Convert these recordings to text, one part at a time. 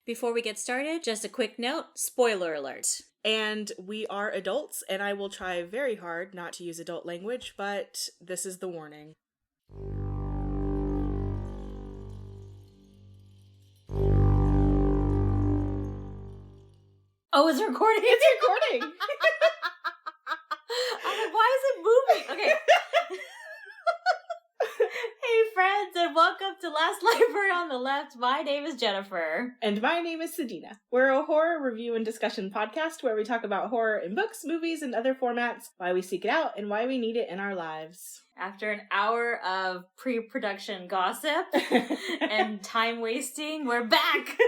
Before we get started, just a quick note, spoiler alert. And we are adults, and I will try very hard not to use adult language, but this is the warning. Oh, it's recording? It's recording! I'm like, why is it moving? Okay. Hey friends, and welcome to Last Library on the Left. My name is Jennifer. And my name is Sadina. We're a horror review and discussion podcast where we talk about horror in books, movies, and other formats, why we seek it out, and why we need it in our lives. After an hour of pre-production gossip and time wasting, we're back!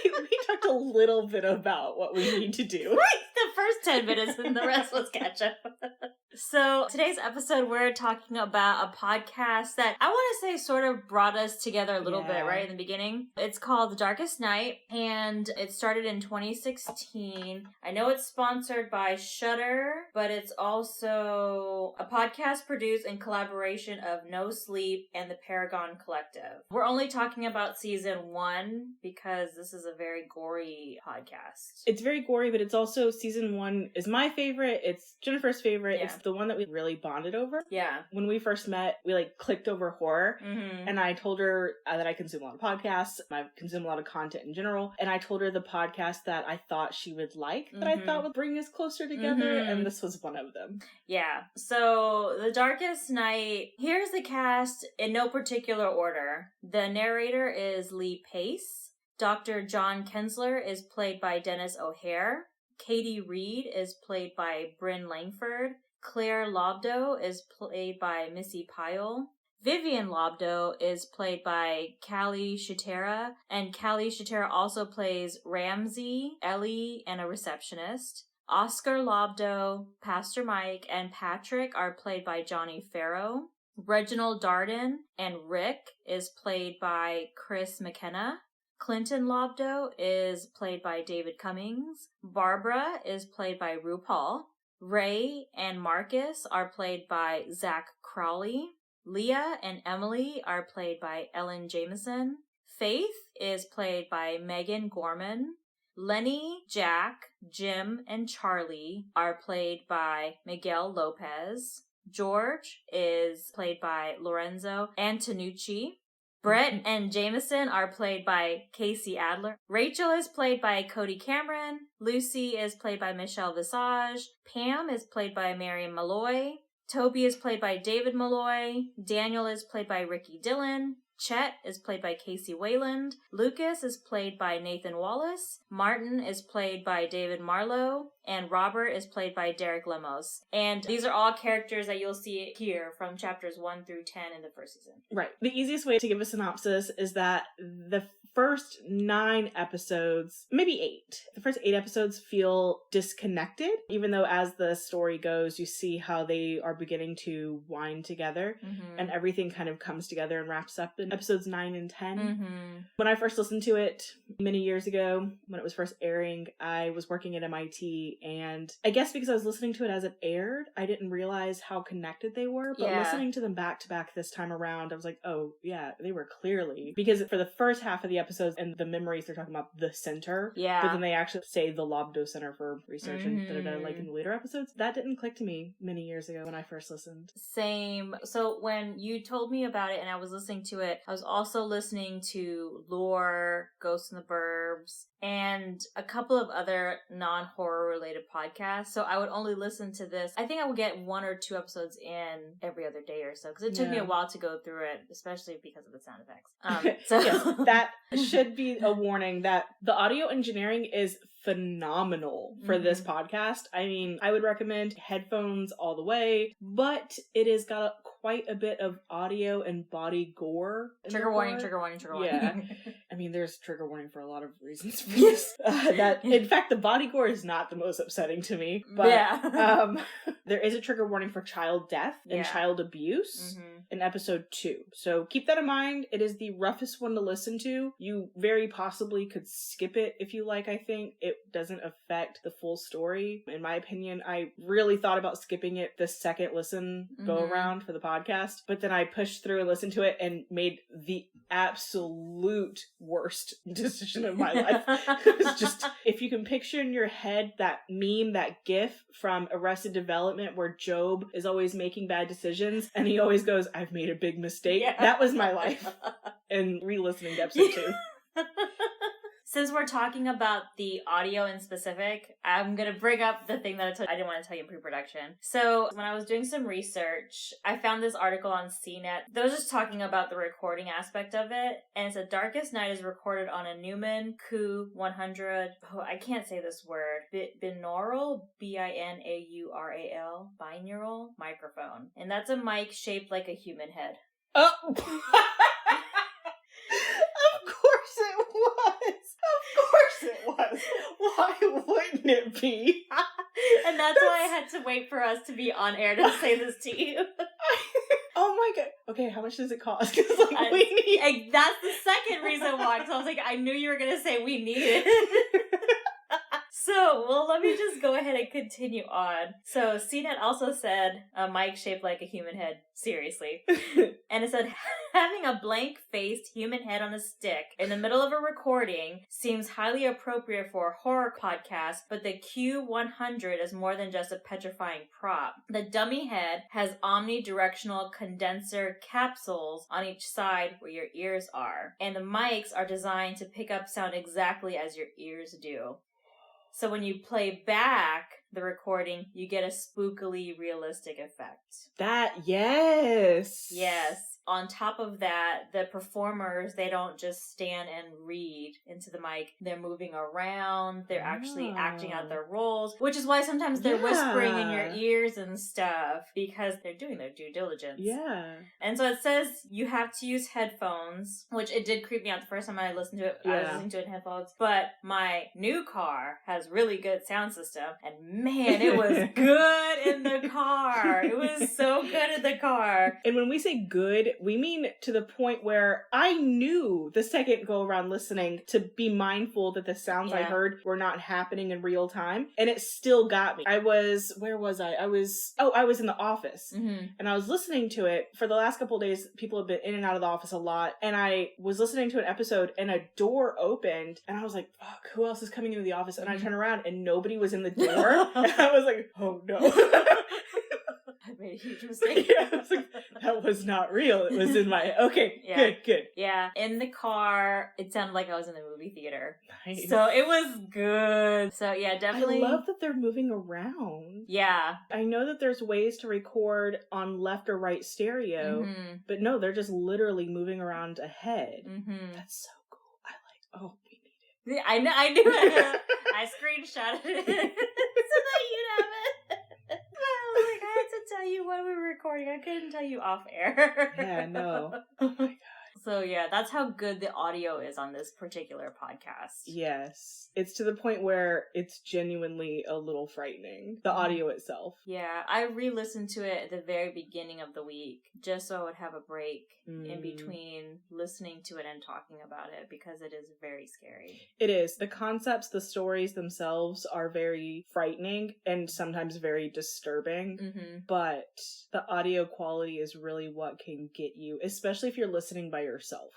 we talked a little bit about what we need to do. Right! The first 10 minutes and the rest was catch up. So, today's episode, we're talking about a podcast that I want to say sort of brought us together a little bit, right, in the beginning. It's called The Darkest Night, and it started in 2016. I know it's sponsored by Shudder, but it's also a podcast produced in collaboration of No Sleep and the Paragon Collective. We're only talking about season 1 because this is a very gory podcast. It's very gory, but it's also season 1 is my favorite. It's Jennifer's favorite. Yeah. It's the one that we really bonded over. Yeah. When we first met, we clicked over horror. Mm-hmm. And I told her that I consume a lot of podcasts. I consume a lot of content in general. And I told her the podcast that I thought she would like, that I thought would bring us closer together. And this was one of them. Yeah. So, The Darkest Night, here's the cast in no particular order. The narrator is Lee Pace. Dr. John Kensler is played by Dennis O'Hare. Katie Reed is played by Bryn Langford. Claire Lobdeau is played by Missy Pyle. Vivian Lobdeau is played by Callie Shutera, and Callie Shutera also plays Ramsey, Ellie, and a receptionist. Oscar Lobdeau, Pastor Mike, and Patrick are played by Johnny Farrow. Reginald Darden and Rick is played by Chris McKenna. Clinton Lobdeau is played by David Cummings. Barbara is played by RuPaul. Ray and Marcus are played by Zach Crowley. Leah and Emily are played by Ellen Jameson. Faith is played by Megan Gorman. Lenny, Jack, Jim, and Charlie are played by Miguel Lopez. George is played by Lorenzo Antonucci. Brett and Jameson are played by Casey Adler. Rachel is played by Cody Cameron. Lucy is played by Michelle Visage. Pam is played by Marion Malloy. Toby is played by David Malloy. Daniel is played by Ricky Dillon. Chet is played by Casey Wayland. Lucas is played by Nathan Wallace. Martin is played by David Marlowe. And Robert is played by Derek Lemos. And these are all characters that you'll see here from chapters 1 through 10 in the first season. Right. The easiest way to give a synopsis is that the first 9 episodes, maybe 8, the first 8 episodes feel disconnected, even though as the story goes, you see how they are beginning to wind together and everything kind of comes together and wraps up in episodes 9 and 10. When I first listened to it many years ago, when it was first airing, I was working at MIT. And I guess because I was listening to it as it aired, I didn't realize how connected they were. But listening to them back to back this time around, I was like, oh, yeah, they were clearly. Because for the first half of the episodes and the memories, they're talking about the center. Yeah. But then they actually say the Lobdeau Center for Research and da-da-da, like in the later episodes. That didn't click to me many years ago when I first listened. Same. So when you told me about it and I was listening to it, I was also listening to Lore, Ghosts in the Burbs, and a couple of other non-horror related podcasts. So I would only listen to this. I think I would get 1 or 2 episodes in every other day or so, because it took me a while to go through it, especially because of the sound effects. Yes, that should be a warning that the audio engineering is phenomenal for this podcast. I mean, I would recommend headphones all the way, but it has got quite a bit of audio and body gore. Trigger warning. Yeah. I mean, there's trigger warning for a lot of reasons for this. In fact, the body gore is not the most upsetting to me, but there is a trigger warning for child death and child abuse. And in episode 2. So keep that in mind. It is the roughest one to listen to. You very possibly could skip it if you like, I think. It doesn't affect the full story. In my opinion, I really thought about skipping it the second listen go around for the podcast, but then I pushed through and listened to it and made the absolute worst decision of my life. It was just, if you can picture in your head that meme, that gif from Arrested Development where Job is always making bad decisions and he always goes, I've made a big mistake. Yeah. That was my life. And re-listening to episode 2. Since we're talking about the audio in specific, I'm going to bring up the thing that I didn't want to tell you in pre-production. So when I was doing some research, I found this article on CNET that was just talking about the recording aspect of it. And it said Darkest Night is recorded on a Neumann Q100, I can't say this word, binaural, B-I-N-A-U-R-A-L, binaural microphone. And that's a mic shaped like a human head. Oh! Of course it was! Why wouldn't it be? And that's why I had to wait for us to be on air to say this to you. Oh my god. Okay, how much does it cost? Because we need... That's the second reason why. Because I was like, I knew you were going to say we need it. So, well, let me just go ahead and continue on. So, CNET also said a mic shaped like a human head. Seriously. And it said, having a blank-faced human head on a stick in the middle of a recording seems highly appropriate for a horror podcast, but the Q100 is more than just a petrifying prop. The dummy head has omnidirectional condenser capsules on each side where your ears are, and the mics are designed to pick up sound exactly as your ears do. So when you play back the recording, you get a spookily realistic effect. Yes. On top of that, the performers, they don't just stand and read into the mic. They're moving around. They're actually acting out their roles, which is why sometimes they're whispering in your ears and stuff because they're doing their due diligence. Yeah. And so it says you have to use headphones, which it did creep me out the first time I listened to it. Yeah. I was listening to it in headphones. But my new car has really good sound system. And man, it was good in the car. It was so good in the car. And when we say good, we mean to the point where I knew the second go around listening to be mindful that the sounds I heard were not happening in real time. And it still got me. Where was I? I was in the office. Mm-hmm. And I was listening to it. For the last couple of days, people have been in and out of the office a lot. And I was listening to an episode and a door opened. And I was like, fuck, who else is coming into the office? And I turned around and nobody was in the door. And I was like, oh no. I made a huge mistake. Yeah, I was like, that was not real. It was in my... Okay, good. Yeah, in the car, it sounded like I was in the movie theater. Nice. So it was good. So yeah, definitely... I love that they're moving around. Yeah. I know that there's ways to record on left or right stereo, but no, they're just literally moving around ahead. Mm-hmm. That's so cool. We need it. I knew it. I screenshotted it so that you'd have it. I was like, I had to tell you when we were recording. I couldn't tell you off air. Yeah, no. Oh my god. So yeah, that's how good the audio is on this particular podcast. Yes. It's to the point where it's genuinely a little frightening. The audio itself. Yeah, I re-listened to it at the very beginning of the week, just so I would have a break in between listening to it and talking about it, because it is very scary. It is. The concepts, the stories themselves are very frightening and sometimes very disturbing, but the audio quality is really what can get you, especially if you're listening by yourself.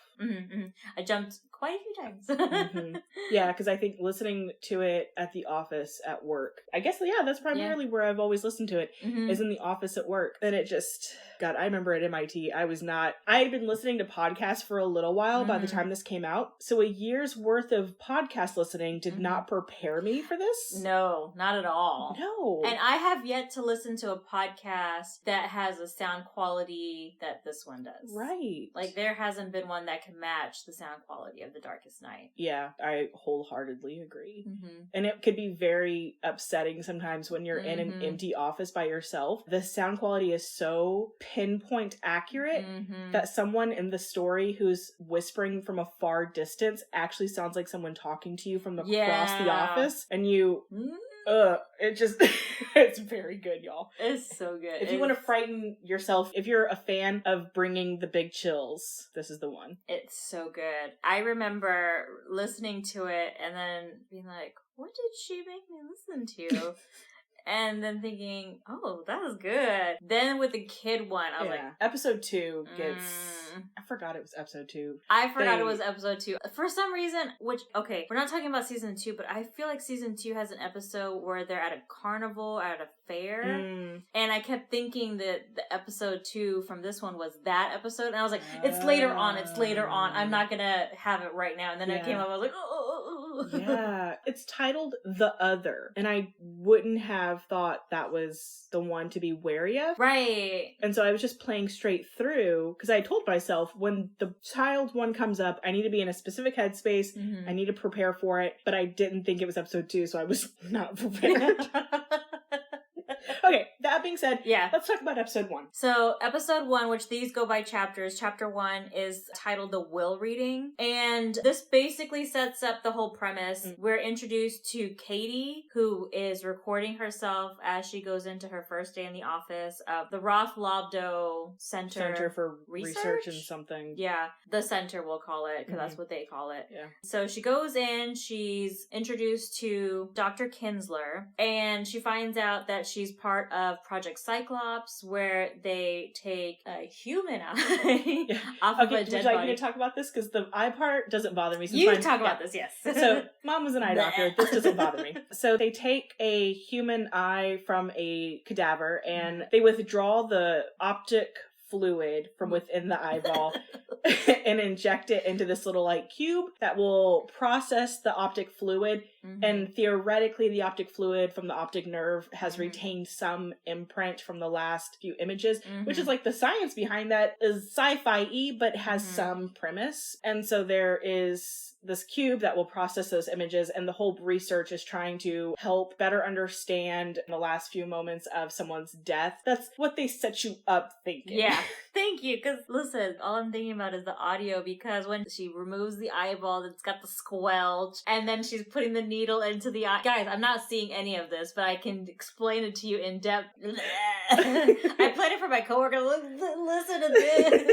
I jumped quite a few times. Yeah, because I think listening to it at the office at work, I guess, that's primarily where I've always listened to it, is in the office at work. And it just, God, I remember at MIT, I had been listening to podcasts for a little while by the time this came out. So a year's worth of podcast listening did not prepare me for this. No, not at all. No. And I have yet to listen to a podcast that has a sound quality that this one does. Right. Like, there hasn't been one that that can match the sound quality of The Darkest Night. Yeah, I wholeheartedly agree. Mm-hmm. And it could be very upsetting sometimes when you're in an empty office by yourself. The sound quality is so pinpoint accurate that someone in the story who's whispering from a far distance actually sounds like someone talking to you from across the office. And you... it just, it's very good, y'all. It's so good. If you want to frighten yourself, if you're a fan of bringing the big chills, this is the one. It's so good. I remember listening to it and then being like, what did she make me listen to? And then thinking, oh, that was good. Then with the kid one, I was like... Episode 2 gets... I forgot it was episode 2. I forgot it was episode 2. For some reason, which, okay, we're not talking about season 2, but I feel like season 2 has an episode where they're at a carnival, at a fair. And I kept thinking that the episode 2 from this one was that episode. And I was like, it's later on. I'm not going to have it right now. And then it came up, I was like, yeah, it's titled The Other, and I wouldn't have thought that was the one to be wary of. Right. And so I was just playing straight through, because I told myself, when the child one comes up, I need to be in a specific headspace, I need to prepare for it, but I didn't think it was episode 2, so I was not prepared. Okay, that being said, let's talk about episode 1. So, episode 1, which these go by chapters, chapter 1 is titled The Will Reading, and this basically sets up the whole premise. We're introduced to Katie, who is recording herself as she goes into her first day in the office of the Roth Lobdo Center for Research and something. Yeah, the center we'll call it, because that's what they call it. Yeah. So she goes in, she's introduced to Dr. Kinsler, and she finds out that she's part of Project Cyclops, where they take a human eye off of a dead body. Would you like me to talk about this? Because the eye part doesn't bother me. You talk about this, yes. So, Mom was an eye doctor. This doesn't bother me. So, they take a human eye from a cadaver, and they withdraw the optic fluid from within the eyeball and inject it into this little cube that will process the optic fluid, and theoretically the optic fluid from the optic nerve has retained some imprint from the last few images, which is the science behind that is sci-fi-y but has some premise. And so there is this cube that will process those images, and the whole research is trying to help better understand the last few moments of someone's death. That's what they set you up thinking. Yeah, thank you, because listen, all I'm thinking about is the audio, because when she removes the eyeball, it's got the squelch, and then she's putting the needle into the eye. Guys, I'm not seeing any of this, but I can explain it to you in depth. I played it for my coworker. Listen to this.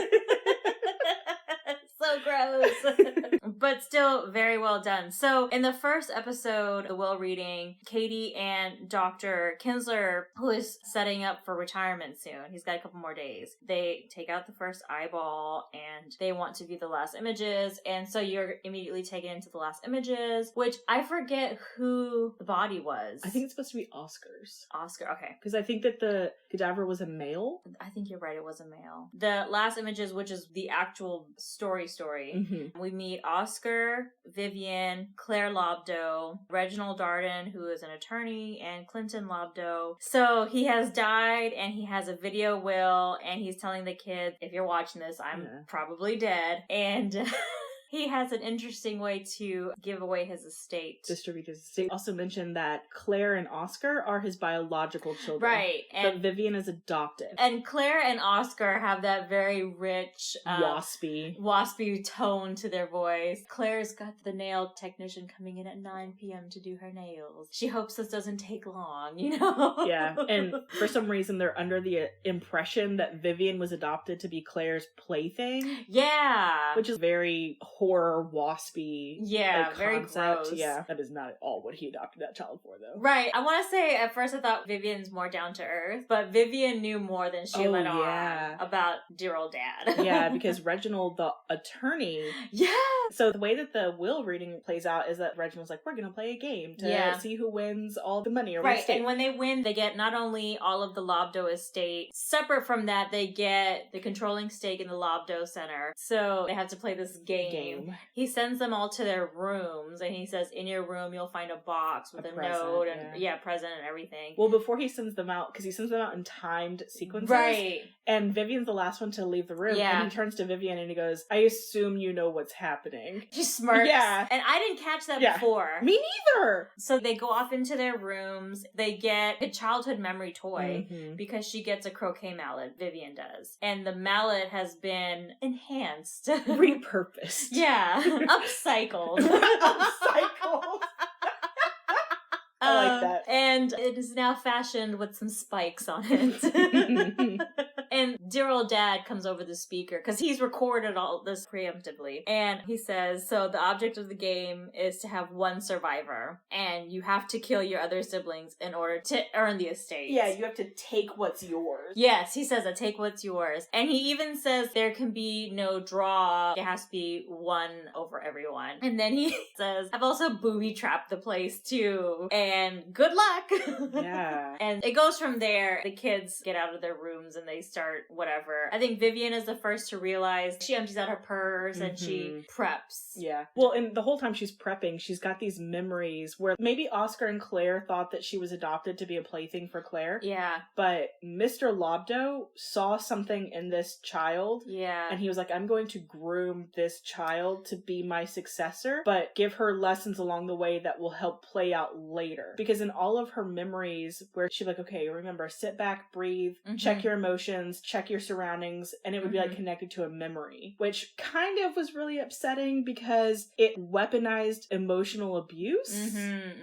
So gross. But still very well done. So in the first episode, the will reading, Katie and Dr. Kinsler, who is setting up for retirement soon, he's got a couple more days, they take out the first eyeball and they want to view the last images. And so you're immediately taken into the last images, which I forget who the body was. I think it's supposed to be Oscar, okay. Because I think that the cadaver was a male. I think you're right, it was a male. The last images, which is the actual story, we meet Oscar, Vivian, Claire Lobdo, Reginald Darden, who is an attorney, and Clinton Lobdo. So he has died, and he has a video will, and he's telling the kid, if you're watching this, I'm probably dead. And he has an interesting way to give away his estate. Distribute his estate. Also mentioned that Claire and Oscar are his biological children. Right. But Vivian is adopted. And Claire and Oscar have that very rich... waspy tone to their voice. Claire's got the nail technician coming in at 9 p.m. to do her nails. She hopes this doesn't take long, you know? Yeah. And for some reason, they're under the impression that Vivian was adopted to be Claire's plaything. Yeah. Which is very... horror waspy very gross. Yeah, that is not at all what he adopted that child for, though. Right. I want to say at first I thought Vivian's more down to earth, but Vivian knew more than she let on about dear old dad. Yeah, because Reginald, the attorney. Yeah. So the way that the will reading plays out is that Reginald's like, we're gonna play a game to see who wins all the money or estate. And when they win, they get not only all of the Lobdo estate, separate from that, they get the controlling stake in the Lobdo Center. So they have to play this game room. He sends them all to their rooms, and he says, in your room, you'll find a box with a present, note and, present and everything. Well, before he sends them out, because he sends them out in timed sequences. Right. And Vivian's the last one to leave the room. Yeah. And he turns to Vivian and he goes, I assume you know what's happening. She smirks. Yeah. And I didn't catch that before. Me neither. So they go off into their rooms. They get a childhood memory toy because she gets a croquet mallet. Vivian does. And the mallet has been enhanced. Repurposed. Yeah. Upcycled. Upcycled. I like that. And it is now fashioned with some spikes on it. And dear old dad comes over the speaker because he's recorded all this preemptively. And he says, so the object of the game is to have one survivor. And you have to kill your other siblings in order to earn the estate. Yeah, you have to take what's yours. Yes, he says that, take what's yours. And he even says there can be no draw. It has to be one over everyone. And then he says, I've also booby-trapped the place too. And good luck. Yeah. And it goes from there. The kids get out of their rooms and they start whatever. I think Vivian is the first to realize. She empties out her purse and she preps. Yeah. Well, and the whole time she's prepping, she's got these memories where maybe Oscar and Claire thought that she was adopted to be a plaything for Claire. Yeah. But Mr. Lobdo saw something in this child. Yeah. And he was like, I'm going to groom this child to be my successor, but give her lessons along the way that will help play out later. Because in all of her memories where she's like, okay, remember, sit back, breathe, check your emotions, check your surroundings, and it would be like connected to a memory, which kind of was really upsetting because it weaponized emotional abuse.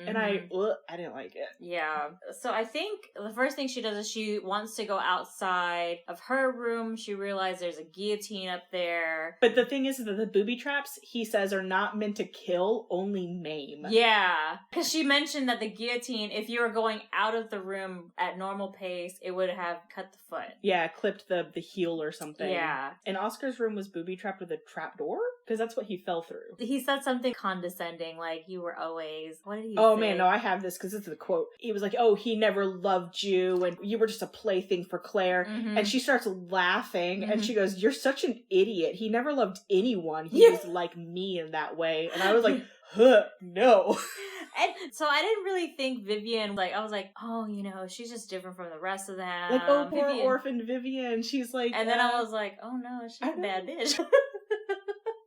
And I didn't like it. Yeah. So I think the first thing she does is she wants to go outside of her room. She realizes there's a guillotine up there. But the thing is that the booby traps, he says, are not meant to kill, only maim. Yeah. Because she mentioned that the guillotine, if you were going out of the room at normal pace, it would have cut the foot. Yeah, clipped the heel or something. Yeah. And Oscar's room was booby trapped with a trap door? Because that's what he fell through. He said something condescending, like, you were always... What did he say? Oh man, no, I have this because it's the quote. He was like, oh, he never loved you and you were just a plaything for Claire. And she starts laughing and she goes, you're such an idiot. He never loved anyone. He was like me in that way. And I was like, huh, no. And so I didn't really think Vivian, like, I was like, oh, you know, she's just different from the rest of them. Like, oh, poor orphan Vivian. She's like... And then I was like, oh no, she's a bad bitch.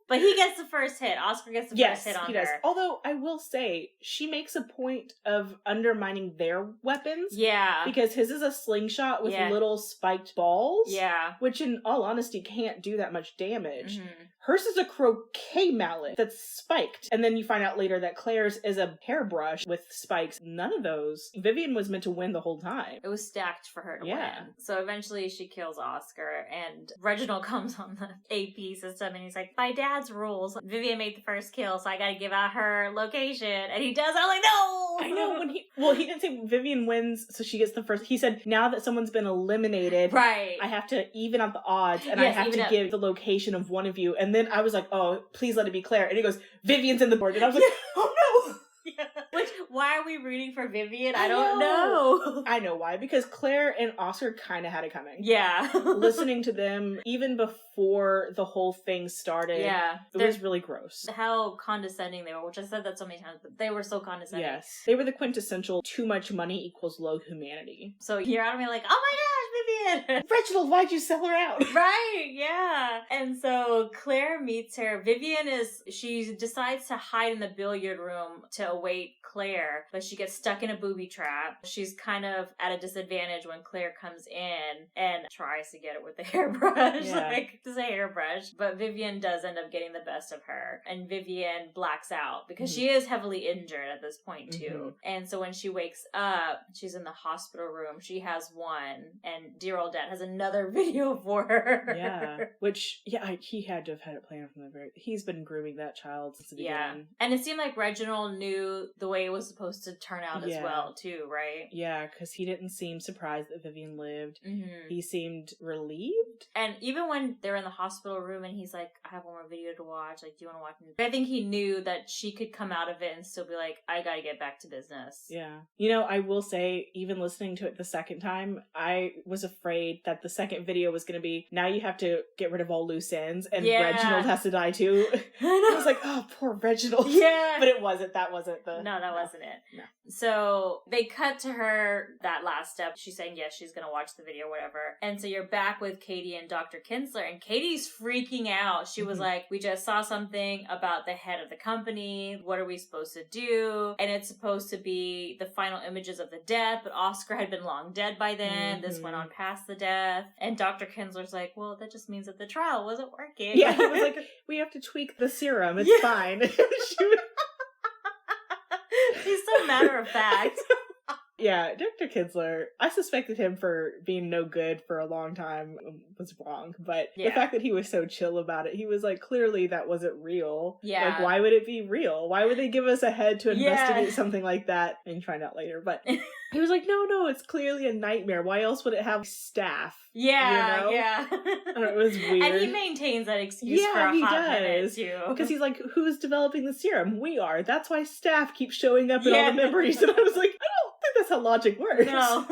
But he gets the first hit. Oscar gets the first hit on her. Yes, he does. Although, I will say, she makes a point of undermining their weapons. Yeah. Because his is a slingshot with little spiked balls. Yeah. Which, in all honesty, can't do that much damage. Hers is a croquet mallet that's spiked. And then you find out later that Claire's is a hairbrush with spikes. None of those. Vivian was meant to win the whole time. It was stacked for her to win. So eventually she kills Oscar, and Reginald comes on the AP system and he's like, by dad's rules, Vivian made the first kill, so I gotta give out her location. And he does. I'm like, no! I know, he didn't say Vivian wins, so she gets the first. He said, now that someone's been eliminated, right, I have to even out the odds, and I have to give the location of one of you. And then I was like, oh, please let it be Claire. And he goes, Vivian's in the board. And I was like, oh no! Yeah. Which, why are we rooting for Vivian? I don't know. I know why. Because Claire and Oscar kind of had it coming. Yeah. Listening to them, even before the whole thing started, it was really gross. How condescending they were, which I said that so many times, but they were so condescending. Yes. They were the quintessential too much money equals low humanity. So you're out of me like, oh my gosh, Vivian! Reginald, why'd you sell her out? Right, yeah. And so Claire meets her. Vivian she decides to hide in the billiard room to await Claire, but she gets stuck in a booby trap. She's kind of at a disadvantage when Claire comes in and tries to get it with the hairbrush. Like, it's a hairbrush. But Vivian does end up getting the best of her. And Vivian blacks out because she is heavily injured at this point, too. And so when she wakes up, she's in the hospital room. She has one, and dear old dad has another video for her. Yeah. Which, he had to have had it planned from the very... He's been grooming that child since the beginning. And it seemed like Reginald knew the way it was supposed to turn out as well, too, right? Yeah, because he didn't seem surprised that Vivian lived. He seemed relieved. And even when they're in the hospital room and he's like, I have one more video to watch, like, do you want to watch it? I think he knew that she could come out of it and still be like, I gotta get back to business. Yeah. You know, I will say, even listening to it the second time, I was afraid that the second video was going to be, now you have to get rid of all loose ends, and Yeah. Reginald has to die too. I was like, oh, poor Reginald. Yeah. But it wasn't. That wasn't the... No, that wasn't it. No. So they cut to her, that last step. She's saying, yes, she's going to watch the video, whatever. And so you're back with Katie and Dr. Kinsler, and Katie's freaking out. She was like, we just saw something about the head of the company. What are we supposed to do? And it's supposed to be the final images of the death, but Oscar had been long dead by then. This went on past the death. And Dr. Kinsler's like, well, that just means that the trial wasn't working. Yeah, he was like, we have to tweak the serum. It's fine. He's so matter of fact. Yeah, Dr. Kinsler, I suspected him for being no good for a long time was wrong, but the fact that he was so chill about it, he was like, clearly that wasn't real. Yeah. Like, why would it be real? Why would they give us a head to investigate something like that? And you find out later, but he was like, no, it's clearly a nightmare. Why else would it have staff? Yeah, you know? yeah. It was weird. And he maintains that excuse for a hot minute, too. Because he's like, who's developing the serum? We are. That's why staff keeps showing up in all the memories. And I was like, I don't think that's how logic works. No.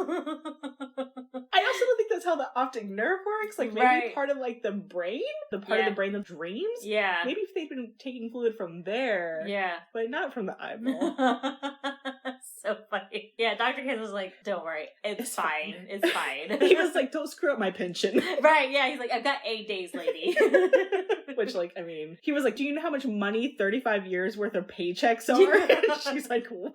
I also don't think that's how the optic nerve works. Like, maybe part of, like, the brain? The part of the brain that dreams? Yeah. Maybe if they'd been taking fluid from there. Yeah. But not from the eyeball. So funny. Yeah, Dr. Kinsler's like, don't worry. It's fine. It's fine. He was like, don't screw up my pension. Right, yeah. He's like, I've got 8 days, lady. Which, like, I mean, he was like, do you know how much money 35 years worth of paychecks are? And she's like, what?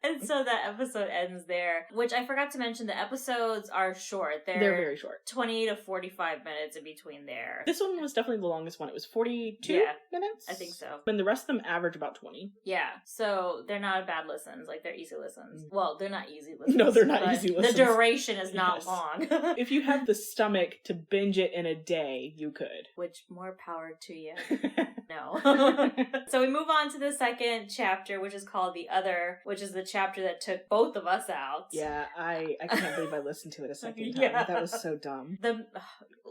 And so that episode ends there, which I forgot to mention, the episodes are short. They're very short. 20 to 45 minutes in between there. This one was definitely the longest one. It was 42 minutes? I think so. And the rest of them average about 20. Yeah, so they're not bad listens. Like, they're easy listens. Well, they're not easy listens. No, they're not easy listens. The duration is not long. If you have the stomach to binge it in a day, you could. Which, more power to you. No. So we move on to the second chapter, which is called The Other, which is the chapter that took both of us out. Yeah, I can't believe I listened to it a second time. That was so dumb.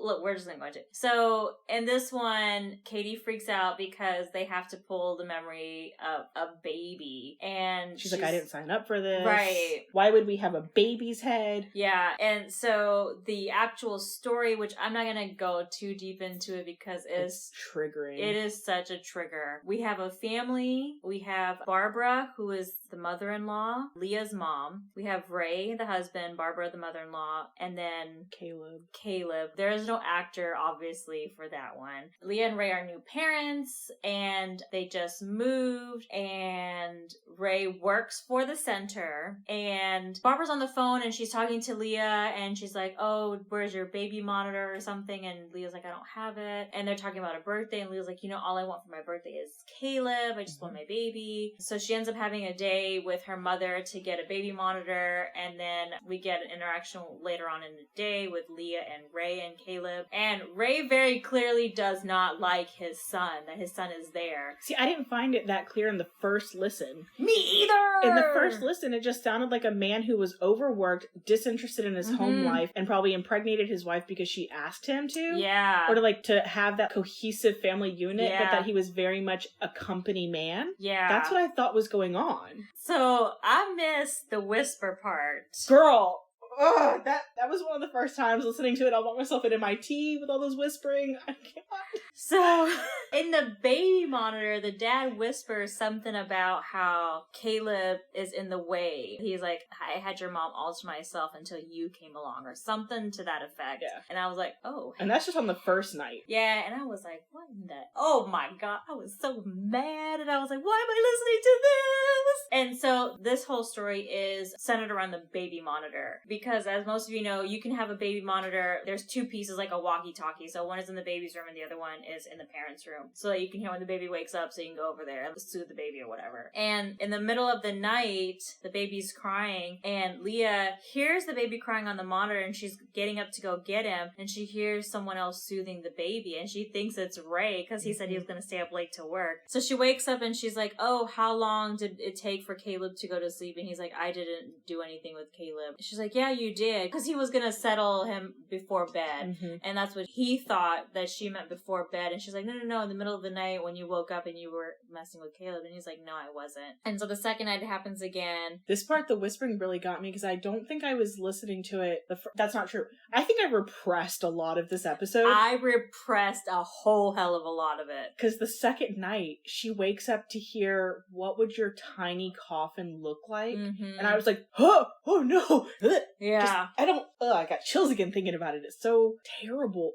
Look, we're just going to. So in this one, Katie freaks out because they have to pull the memory of a baby. And she's like, I didn't sign up for this. Right. Why would we have a baby's head? Yeah, and so the actual story, which I'm not going to go too deep into it because it's triggering. It is such a trigger. We have a family. We have Barbara, who is the mother-in-law, Leah's mom. We have Ray, the husband, Barbara, the mother-in-law, and then Caleb. There is no actor, obviously, for that one. Leah and Ray are new parents, and they just moved, and Ray works for the center, and Barbara's on the phone, and she's talking to Leah, and she's like, oh, where's your baby monitor or something? And Leah's like, I don't have it. And they're talking about a birthday, and Leah's like, you know, all I want for my birthday is Caleb. I just want my baby. So she ends up having a day with her mother to get a baby monitor, and then we get an interaction later on in the day with Leah and Ray and Caleb. And Ray very clearly does not like his son, that his son is there. See, I didn't find it that clear in the first listen. Me either! In the first listen, it just sounded like a man who was overworked, disinterested in his home life, and probably impregnated his wife because she asked him to. Yeah. Or to have that cohesive family unit, but that he was very much a company man. Yeah. That's what I thought was going on. So, I missed the whisper part. Girl! Ugh, that was one of the first times listening to it. I want myself at MIT with all those whispering. I can't. So, in the baby monitor, the dad whispers something about how Caleb is in the way. He's like, I had your mom all to myself until you came along, or something to that effect. Yeah. And I was like, oh. And that's just on the first night. Yeah, and I was like, what in the... Oh my god, I was so mad, and I was like, why am I listening to this? And so, this whole story is centered around the baby monitor. Because as most of you know, you can have a baby monitor. There's two pieces, like a walkie-talkie. So one is in the baby's room and the other one is in the parents' room. So that you can hear when the baby wakes up, so you can go over there and soothe the baby or whatever. And in the middle of the night, the baby's crying, and Leah hears the baby crying on the monitor, and she's getting up to go get him, and she hears someone else soothing the baby, and she thinks it's Ray, because he said he was going to stay up late to work. So she wakes up, and she's like, oh, how long did it take for Caleb to go to sleep? And he's like, I didn't do anything with Caleb. She's like, yeah, yeah, you did. Because he was going to settle him before bed. Mm-hmm. And that's what he thought that she meant before bed. And she's like, no, in the middle of the night when you woke up and you were messing with Caleb. And he's like, no, I wasn't. And so the second night it happens again. This part, the whispering really got me because I don't think I was listening to it. That's not true. I think I repressed a lot of this episode. I repressed a whole hell of a lot of it. Because the second night, she wakes up to hear, what would your tiny coffin look like? Mm-hmm. And I was like, oh no. Yeah. I got chills again thinking about it. It's so terrible.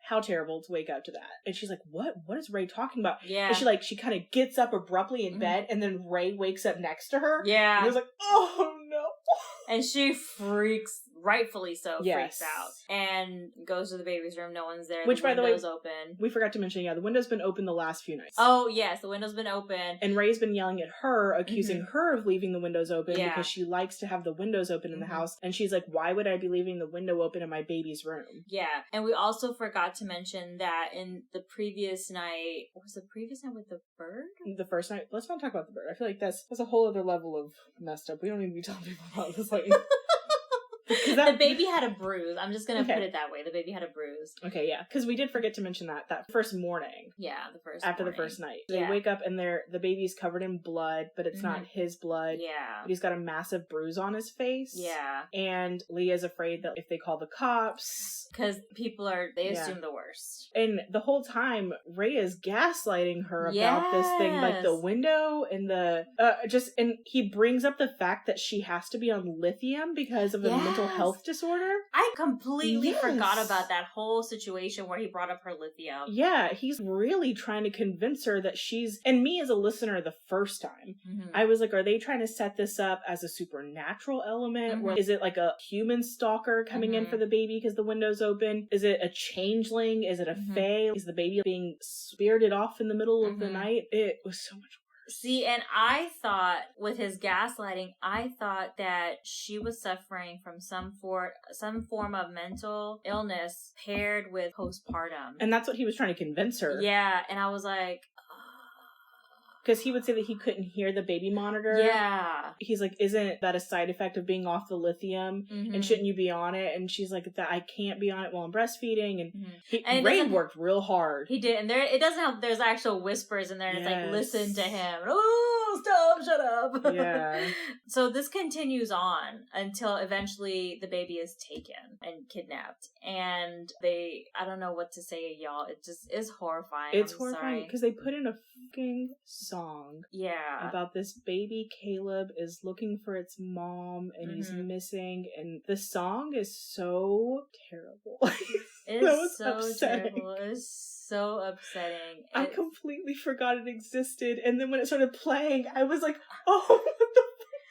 How terrible to wake up to that. And she's like, what is Ray talking about? Yeah. And she kind of gets up abruptly in bed, and then Ray wakes up next to her. Yeah. And I was like, oh no. And she freaks, rightfully so, yes. freaks out. And goes to the baby's room. No one's there. Which, by the way, open. We forgot to mention, the window's been open the last few nights. Oh, yes, the window's been open. And Ray's been yelling at her, accusing her of leaving the windows open because she likes to have the windows open in the house. And she's like, why would I be leaving the window open in my baby's room? Yeah. And we also forgot to mention that in the previous night, was the previous night with the bird? The first night, let's not talk about the bird. I feel like that's a whole other level of messed up. We don't need to be telling people about this. Like, the baby had a bruise. I'm just going to put it that way. The baby had a bruise. Okay, yeah. Because we did forget to mention that first morning. Yeah, the first After morning. the first night. They wake up and the baby's covered in blood, but it's not his blood. Yeah. But he's got a massive bruise on his face. Yeah. And Leah's afraid that if they call the cops... Because people they assume the worst. And the whole time, Ray is gaslighting her about this thing, like the window and and he brings up the fact that she has to be on lithium because of a mental health disorder. I completely forgot about that whole situation where he brought up her lithium. Yeah, he's really trying to convince her that and me as a listener the first time, I was like, are they trying to set this up as a supernatural element? Or is it like a human stalker coming in for the baby because the window's open? Is it a changeling? Is it a fae? Is the baby being spirited off in the middle of the night? It was so much worse. See, and I thought with his gaslighting, I thought that she was suffering from some form of mental illness paired with postpartum. And that's what he was trying to convince her. Yeah, and I was like... Because he would say that he couldn't hear the baby monitor. Yeah. He's like, isn't that a side effect of being off the lithium? And shouldn't you be on it? And she's like, that I can't be on it while I'm breastfeeding. And Ray worked real hard. He did. And it doesn't help. There's actual whispers in there. And it's like, listen to him. Oh, stop, shut up. Yeah. So this continues on until eventually the baby is taken and kidnapped. And I don't know what to say, y'all. It just is horrifying. It's horrifying because they put in a fucking song about this baby Caleb is looking for its mom and he's missing, and the song is so terrible. It's so upsetting. Terrible. It's so upsetting. I completely forgot it existed, and then when it started playing I was like, oh, what the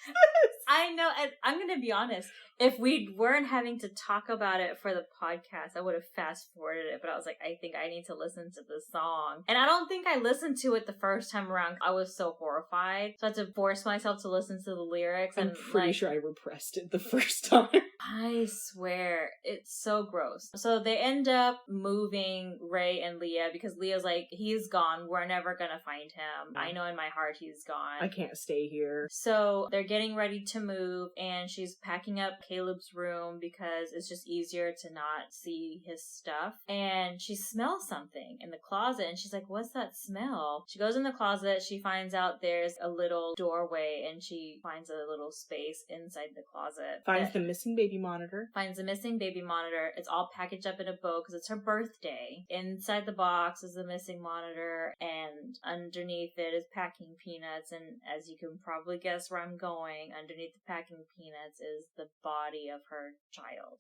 fuck is this? I know, and I'm gonna be honest, if we weren't having to talk about it for the podcast, I would have fast forwarded it, but I was like, I think I need to listen to the song. And I don't think I listened to it the first time around. I was so horrified. So I had to force myself to listen to the lyrics. I'm pretty sure I repressed it the first time. I swear, it's so gross. So they end up moving Ray and Leah because Leah's like, he's gone. We're never gonna find him. I know in my heart he's gone. I can't stay here. So they're getting ready to move, and she's packing up Caleb's room because it's just easier to not see his stuff. And she smells something in the closet, and she's like, what's that smell? She goes in the closet, she finds out there's a little doorway, and she finds a little space inside the closet. Finds the missing baby monitor. It's all packaged up in a bow because it's her birthday. Inside the box is the missing monitor, and underneath it is packing peanuts. And as you can probably guess where I'm going, underneath the packing peanuts is the body of her child.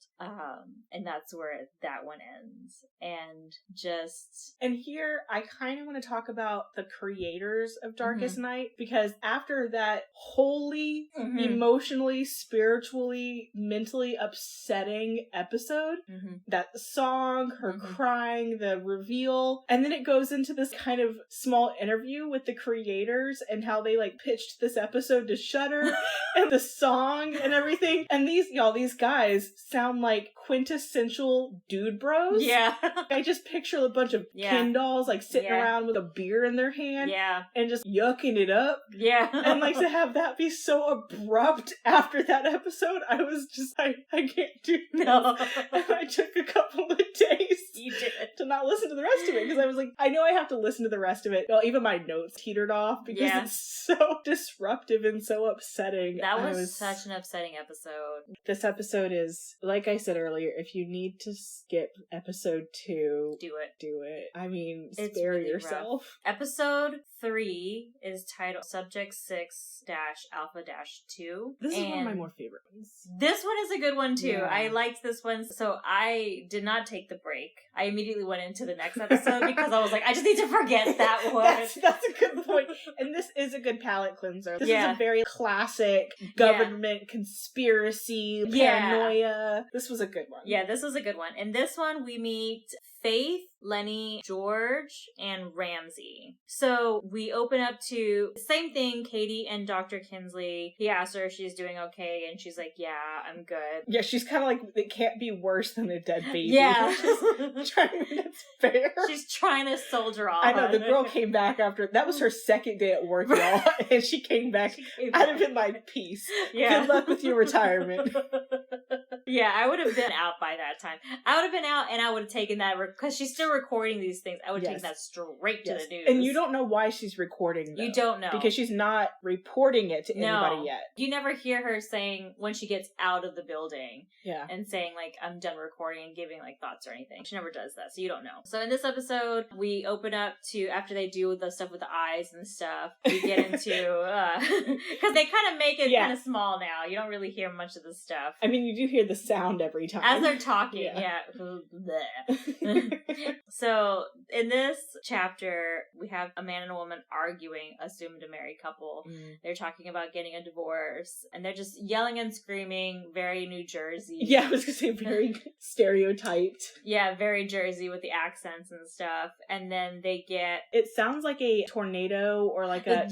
And that's where that one ends. And here I kind of want to talk about the creators of Darkest Night, because after that wholly emotionally, spiritually, mentally upsetting episode, that song, her crying, the reveal, and then it goes into this kind of small interview with the creators and how they like pitched this episode to Shudder and the song and everything. And these guys sound like quintessential dude bros. Yeah. I just picture a bunch of Ken dolls like sitting around with a beer in their hand and just yucking it up. Yeah. And like to have that be so abrupt after that episode, I I can't do this. No. And I took a couple of days You did. to not listen to the rest of it because I was like, I know I have to listen to the rest of it. Well, even my notes teetered off because it's so disruptive and so upsetting. That was such an upsetting episode. This episode is, like I said earlier, if you need to skip episode 2, Do it. I mean, It's spare really yourself. rough. Episode 3 is titled Subject 6-Alpha-2. This is one of my more favorite ones. This one is a good one too. Yeah. I liked this one. So I did not take the break. I immediately went into the next episode because I was like, I just need to forget that one. That's a good point. And this is a good palate cleanser. This is a very classic government conspiracy, paranoia. This was a good one. Yeah, this was a good one. In this one, we meet Faith, Lenny, George, and Ramsey. So we open up to same thing, Katie and Dr. Kinsley. He asks her if she's doing okay, and she's like, yeah, I'm good. Yeah, she's kind of like, it can't be worse than a dead baby. Yeah. It's fair. She's trying to soldier on. I know, the girl came back after, that was her second day at work, y'all, and she came back. I'd have been like, peace. Yeah. Good luck with your retirement. Yeah, I would have been out by that time. I would have been out and I would have taken that, because she's still recording these things, I would take that straight to the news. And you don't know why she's recording them. You don't know. Because she's not reporting it to anybody yet. You never hear her saying, when she gets out of the building, yeah, and saying, like, I'm done recording and giving, like, thoughts or anything. She never does that, so you don't know. So in this episode, we open up to, after they do the stuff with the eyes and stuff, we get into, because they kind of make it kind of small now. You don't really hear much of the stuff. I mean, you do hear the sound every time. As they're talking, So, in this chapter, we have a man and a woman arguing, assumed a married couple. They're talking about getting a divorce, and they're just yelling and screaming, very New Jersey. Yeah, I was gonna say very stereotyped. Yeah, very Jersey with the accents and stuff. And then they get... It sounds like a tornado or like a...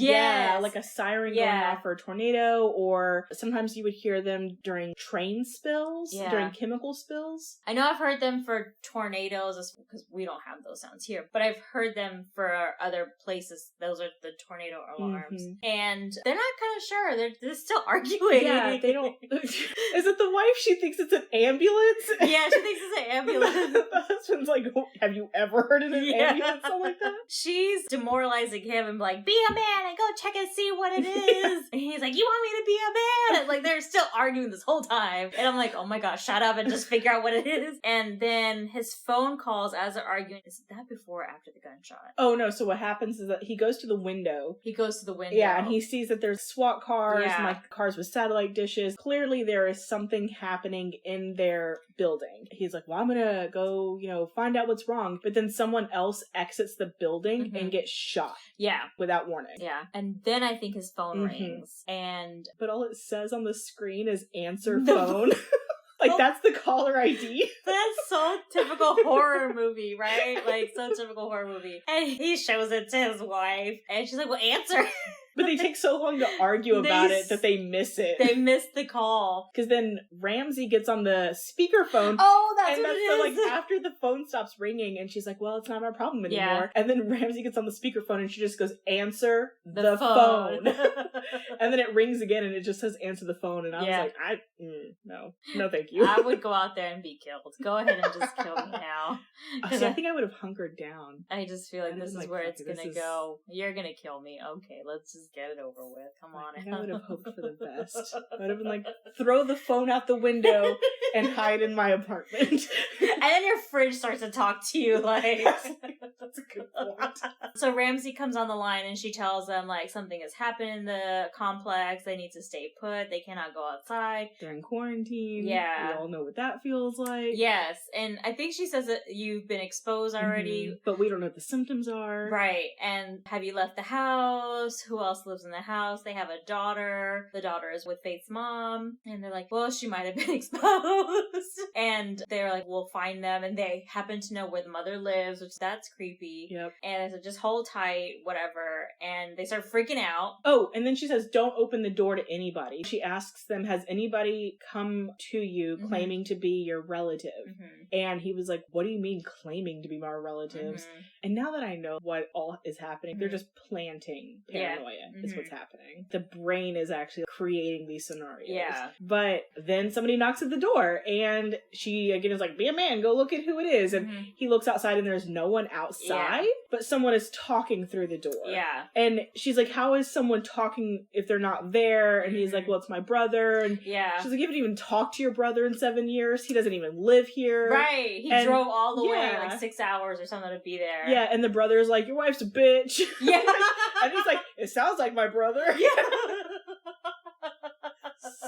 like a siren going off for a tornado, or sometimes you would hear them during train spills, during chemical spills. I know I've heard them for tornadoes, because we don't have those sounds here, but I've heard them for other places. Those are the tornado alarms. And they're not kind of sure. They're still arguing. Yeah, they don't... Is it the wife? She thinks it's an ambulance? Yeah, she thinks it's an ambulance. The husband's like, have you ever heard of an ambulance? Something like that? She's demoralizing him and like, be a man and go check and see what it is. And he's like, you want me to be a man? And like, they're still arguing this whole time. And I'm like, oh my gosh, shut up and just figure out what it is. And then his phone calls as they're arguing. Is that before or after the gunshot? Oh no, so what happens is that he goes to the window. Yeah, and he sees that there's SWAT cars and like cars with satellite dishes. Clearly there is something happening in their building. He's like, well, I'm gonna go, find out what's wrong. But then someone else exits the building and gets shot. Yeah. Without warning. Yeah. And then I think his phone rings. But all it says on the screen is answer phone. Like, that's the caller ID. That's so typical horror movie, right? Like, so typical horror movie. And he shows it to his wife, and she's like, well, answer. But they take so long to argue about it that they miss it. They miss the call. Because then Ramsey gets on the speakerphone. Oh, that's what it is. So, like, after the phone stops ringing, and she's like, well, it's not our problem anymore. Yeah. And then Ramsey gets on the speakerphone, and she just goes, answer the phone. And then it rings again, and it just says, answer the phone. And I was like, no, thank you. I would go out there and be killed. Go ahead and just kill me now. See, I think I would have hunkered down. I just feel like this is where it's going to go. You're going to kill me. Okay, let's just get it over with. Come on. I would have hoped for the best. I would have been like, throw the phone out the window and hide in my apartment. And then your fridge starts to talk to you, like... That's a good point. So Ramsey comes on the line and she tells them, like, something has happened in the complex. They need to stay put. They cannot go outside. They're in quarantine. Yeah. We all know what that feels like. Yes. And I think she says that you've been exposed already. But we don't know what the symptoms are. Right. And have you left the house? Who else lives in the house? They have a daughter. The daughter is with Faith's mom. And they're like, well, she might have been exposed. And they're like, we'll find them. And they happen to know where the mother lives, which that's creepy. creepy. Yep. And so just hold tight, whatever. And they start freaking out. Oh, and then she says, don't open the door to anybody. She asks them, has anybody come to you claiming to be your relative? And he was like, what do you mean claiming to be my relatives? And now that I know what all is happening, they're just planting paranoia is what's happening. The brain is actually creating these scenarios. Yeah. But then somebody knocks at the door and she again is like, be a man, go look at who it is. And he looks outside and there's no one outside, but someone is talking through the door. Yeah. And she's like, how is someone talking if they're not there? And he's like, well, it's my brother. And she's like, you haven't even talked to your brother in 7 years. He doesn't even live here. Right. He drove all the way, like 6 hours or something to be there. Yeah. And the brother's like, your wife's a bitch. Yeah. And he's like, it sounds like my brother. Yeah.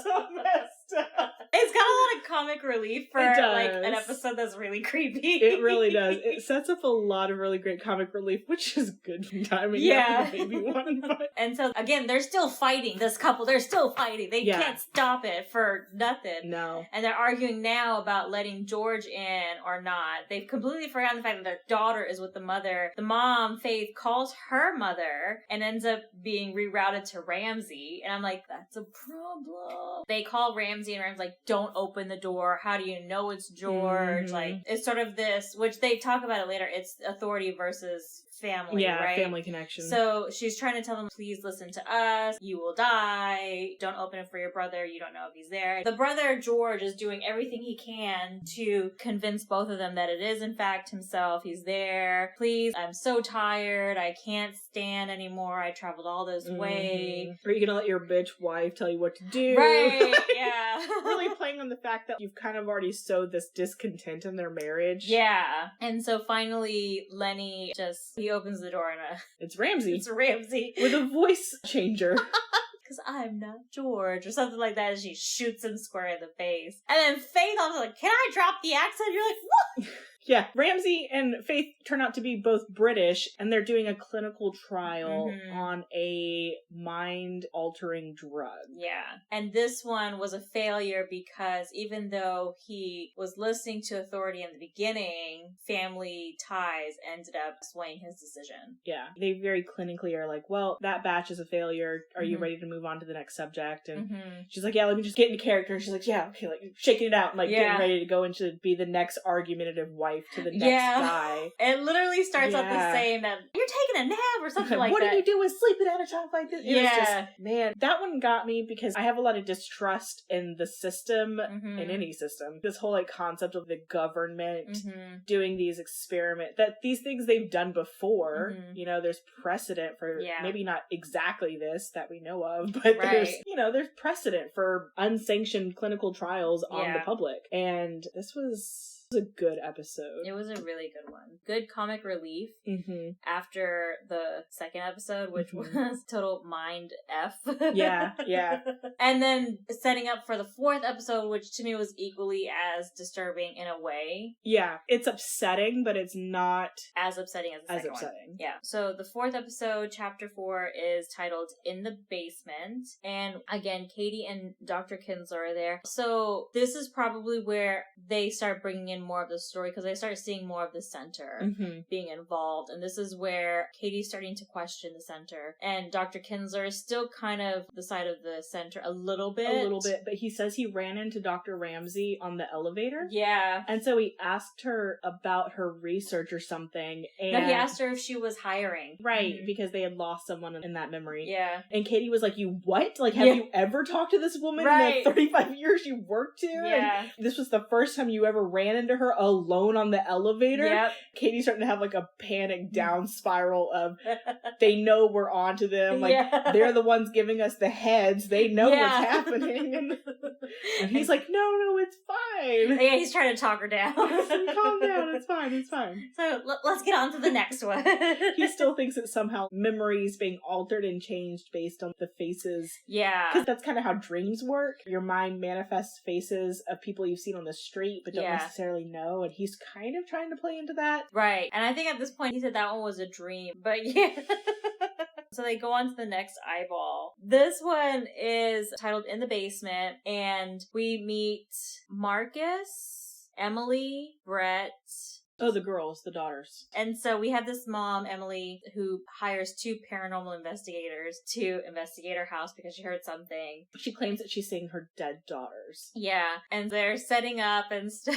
So messed up. It's got a lot of comic relief for like an episode that's really creepy. It really does. It sets up a lot of really great comic relief, which is good timing. Yeah. The baby one, but... And so again, they're still fighting. This couple, they're still fighting. They can't stop it for nothing. No. And they're arguing now about letting George in or not. They've completely forgotten the fact that their daughter is with the mother. The mom, Faith, calls her mother and ends up being rerouted to Ramsey. And I'm like, that's a problem. They call Ramsey and Ramsey's like, don't open the door. How do you know it's George? Like, it's sort of this, which they talk about it later. It's authority versus family, right? Family connection. So she's trying to tell them, please listen to us. You will die. Don't open it for your brother. You don't know if he's there. The brother, George, is doing everything he can to convince both of them that it is, in fact, himself. He's there. Please, I'm so tired. I can't stand anymore. I traveled all this way. Are you going to let your bitch wife tell you what to do? Right, yeah. Really playing on the fact that you've kind of already sowed this discontent in their marriage. Yeah. And so finally, Lenny he opens the door and it's Ramsey. It's Ramsey. With a voice changer. Because I'm not George, or something like that, and she shoots him square in the face. And then Faith also like, can I drop the accent? You're like, what? Yeah, Ramsey and Faith turn out to be both British, and they're doing a clinical trial on a mind-altering drug. Yeah. And this one was a failure because even though he was listening to authority in the beginning, family ties ended up swaying his decision. Yeah. They very clinically are like, well, that batch is a failure. Are you ready to move on to the next subject? And she's like, yeah, let me just get into character. And she's like, yeah, okay, like shaking it out and like getting ready to go into be the next argumentative wife to the next guy. It literally starts out the same that you're taking a nap or something like what that. What are you doing sleeping at a time like this? It was Yeah. just, man, that one got me because I have a lot of distrust in the system, in any system. This whole like concept of the government doing these experiments, that these things they've done before, you know, there's precedent for maybe not exactly this that we know of, but there's, you know, there's precedent for unsanctioned clinical trials on the public. And this was a good episode. It was a really good one. Good comic relief after the second episode, which was total mind F. Yeah. And then setting up for the fourth episode, which to me was equally as disturbing in a way. Yeah, it's upsetting, but it's not as upsetting as the second one. Yeah. So the fourth episode, chapter 4, is titled In the Basement. And again, Katie and Dr. Kinsler are there. So this is probably where they start bringing in more of the story because I start seeing more of the center being involved. And this is where Katie's starting to question the center. And Dr. Kinsler is still kind of the side of the center a little bit. But he says he ran into Dr. Ramsey on the elevator. Yeah. And so he asked her about her research or something. And no, he asked her if she was hiring. Right, because they had lost someone in that memory. Yeah. And Katie was like, you what? Like, have you ever talked to this woman in the 35 years you worked here? Yeah. And this was the first time you ever ran into her alone on the elevator. Yep. Katie's starting to have like a panic down spiral of they know we're onto them. Like they're the ones giving us the heads. They know what's happening. And he's like, no, it's fine. Yeah, he's trying to talk her down. Calm down. It's fine. So let's get on to the next one. He still thinks that somehow memories being altered and changed based on the faces. Yeah. Because that's kind of how dreams work. Your mind manifests faces of people you've seen on the street but don't necessarily know. And he's kind of trying to play into that. Right. And I think at this point he said that one was a dream. But yeah. So they go on to the next eyeball. This one is titled In the Basement. And we meet Marcus, Emily, Brett, Oh, the girls, the daughters. And so we have this mom, Emily, who hires 2 paranormal investigators to investigate her house because she heard something. She claims that she's seeing her dead daughters. Yeah, and they're setting up and stuff.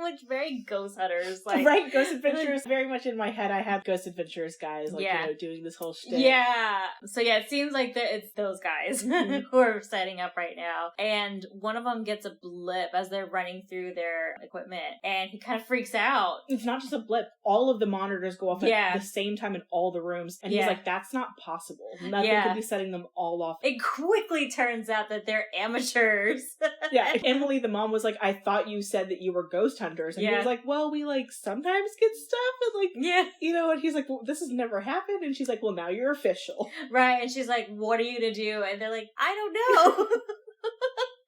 Which very Ghost Hunters, like right, Ghost Adventures. Very much in my head, I have Ghost Adventures guys, like doing this whole shtick. Yeah. So it seems like it's those guys who are setting up right now, and one of them gets a blip as they're running through their equipment, and he kind of freaks out. It's not just a blip; all of the monitors go off at the same time in all the rooms, and he's like, "That's not possible. Nothing could be setting them all off." It quickly turns out that they're amateurs. Yeah, Emily, the mom, was like, "I thought you said that you were ghost hunters." And he was like, well, we sometimes get stuff and and he's like, well, this has never happened. And she's like, well, now you're official. Right. And she's like, what are you to do? And they're like, I don't know.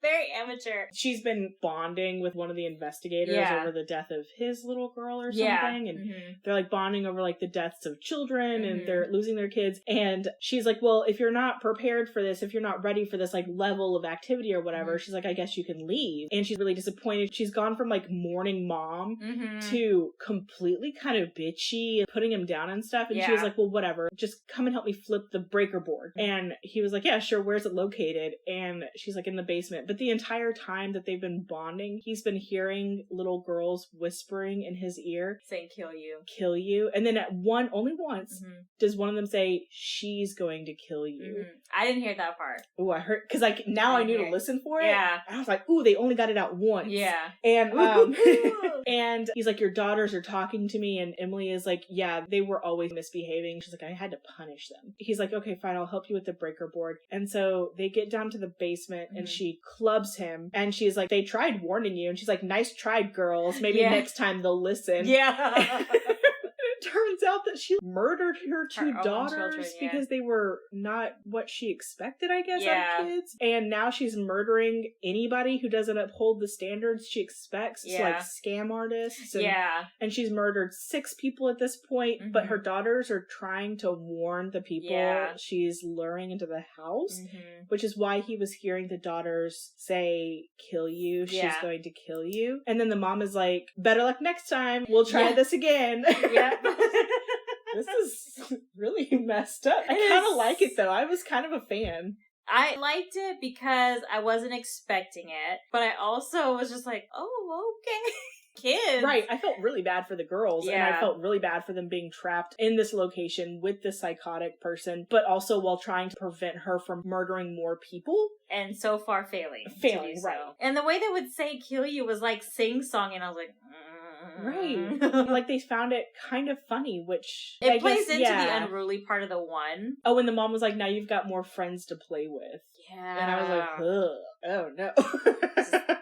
Very amateur. She's been bonding with one of the investigators over the death of his little girl or something. And they're bonding over the deaths of children and they're losing their kids. And she's like, well, if you're not prepared for this, if you're not ready for this level of activity or whatever, she's like, I guess you can leave. And she's really disappointed. She's gone from mourning mom to completely kind of bitchy and putting him down and stuff. And she was like, well, whatever, just come and help me flip the breaker board. And he was like, yeah, sure. Where's it located? And she's like, in the basement. But the entire time that they've been bonding, he's been hearing little girls whispering in his ear, saying, kill you. Kill you. And then only once, does one of them say, she's going to kill you. I didn't hear that part. Oh, I heard, because now I knew to listen for it. Yeah. And I was like, ooh, they only got it out once. Yeah. And, and he's like, your daughters are talking to me. And Emily is like, yeah, they were always misbehaving. She's like, I had to punish them. He's like, okay, fine, I'll help you with the breaker board. And so they get down to the basement and she clubs him. And she's like, they tried warning you. And she's like, nice try, girls. Maybe next time they'll listen. Yeah. It turns out that she murdered her 2 daughters children, because they were not what she expected, I guess, out of kids. And now she's murdering anybody who doesn't uphold the standards she expects. So, scam artists. And, and she's murdered 6 people at this point, but her daughters are trying to warn the people she's luring into the house, which is why he was hearing the daughters say, kill you, she's going to kill you. And then the mom is like, better luck next time, we'll try this again. Yeah. This is really messed up. I kind of like it though. I was kind of a fan. I liked it because I wasn't expecting it, but I also was just like, oh, okay. Kids. Right. I felt really bad for the girls and I felt really bad for them being trapped in this location with this psychotic person, but also while trying to prevent her from murdering more people. And so far failing. Failing, right. So. And the way they would say kill you was sing-song, and I was like, Right. They found it kind of funny, which it plays into the unruly part of the one. Oh, and the mom was like, now you've got more friends to play with. Yeah. And I was like, ugh. Oh, no.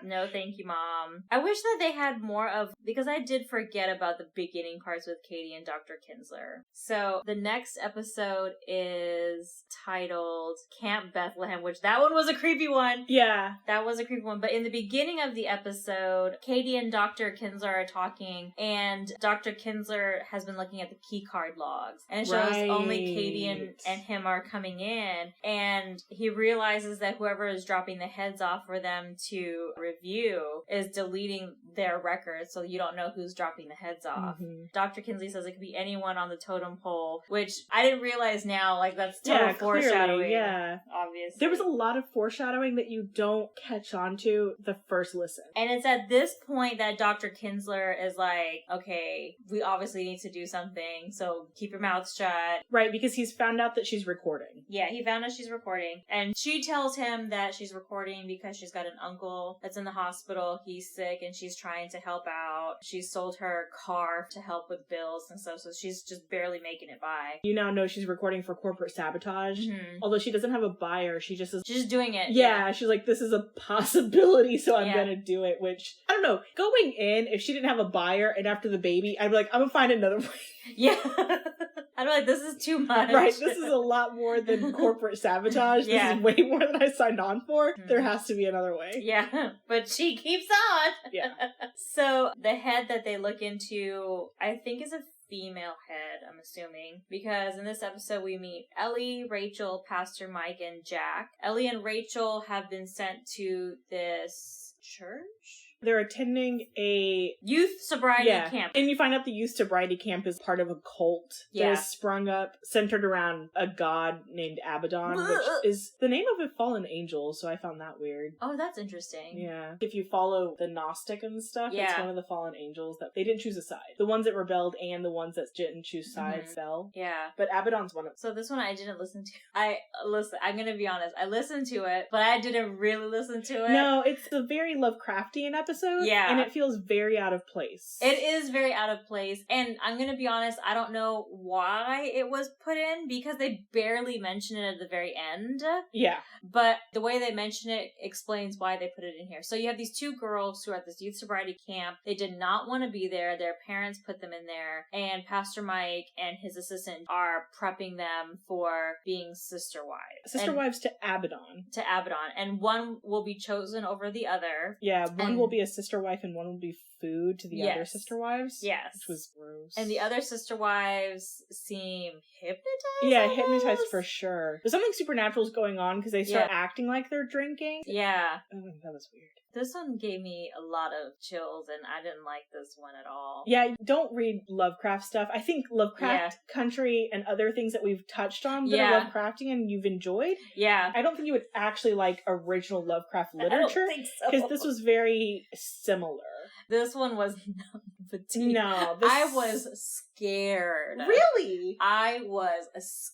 No, thank you, Mom. I wish that they had more of, because I did forget about the beginning parts with Katie and Dr. Kinsler. So the next episode is titled Camp Bethlehem, which that one was a creepy one. Yeah. That was a creepy one. But in the beginning of the episode, Katie and Dr. Kinsler are talking, and Dr. Kinsler has been looking at the key card logs. And it shows only Katie and him are coming in, and he realizes that whoever is dropping the heads off for them to review is deleting their records, so you don't know who's dropping the heads off. Dr. Kinsley says it could be anyone on the totem pole, which I didn't realize now, that's total foreshadowing. Clearly, yeah. Obviously. There was a lot of foreshadowing that you don't catch on to the first listen. And it's at this point that Dr. Kinsler is like, okay, we obviously need to do something, so keep your mouth shut. Right, because he's found out that she's recording. Yeah, he found out she's recording. And she tells him that she's recording because she's got an uncle that's in the hospital. He's sick and she's trying to help out. She's sold her car to help with bills and stuff, so she's just barely making it by. You now know she's recording for corporate sabotage. Although she doesn't have a buyer, she just is... She's just doing it. Yeah, she's like, this is a possibility, so I'm gonna do it, which, I don't know, going in, if she didn't have a buyer and after the baby, I'd be like, I'm gonna find another way. Yeah. I'm like, this is too much. Right, this is a lot more than corporate sabotage. This is way more than I signed on for. There has to be another way. Yeah, but she keeps on. Yeah. So the head that they look into, I think, is a female head, I'm assuming, because in this episode we meet Ellie, Rachel, Pastor Mike, and Jack. Ellie and Rachel have been sent to this church? They're attending a youth sobriety camp. And you find out the youth sobriety camp is part of a cult that has sprung up centered around a god named Abaddon, which is the name of a fallen angel, so I found that weird. Oh, that's interesting. Yeah. If you follow the Gnostic and stuff, it's one of the fallen angels that they didn't choose a side. The ones that rebelled and the ones that didn't choose sides fell. Yeah. But Abaddon's one of them. So this one I didn't listen to. I'm gonna be honest, I listened to it, but I didn't really listen to it. No, it's a very Lovecraftian episode. Yeah. And it feels very out of place. It is very out of place. And I'm gonna be honest, I don't know why it was put in, because they barely mention it at the very end. Yeah. But the way they mention it explains why they put it in here. So you have these two girls who are at this youth sobriety camp. They did not want to be there. Their parents put them in there. And Pastor Mike and his assistant are prepping them for being sister wives. Sister wives to Abaddon. To Abaddon. And one will be chosen over the other. Yeah, one will be a sister wife and one will be food to the other sister wives. Yes. Which was gross. And the other sister wives seem hypnotized? Yeah, hypnotized for sure. But something supernatural is going on because they start acting like they're drinking. Yeah. Oh, that was weird. This one gave me a lot of chills, and I didn't like this one at all. Yeah, don't read Lovecraft stuff. I think Lovecraft Country and other things that we've touched on that are Lovecraftian and you've enjoyed. Yeah. I don't think you would actually like original Lovecraft literature. I don't think so. Because this was very similar. This one was no. I was scared. Really? I was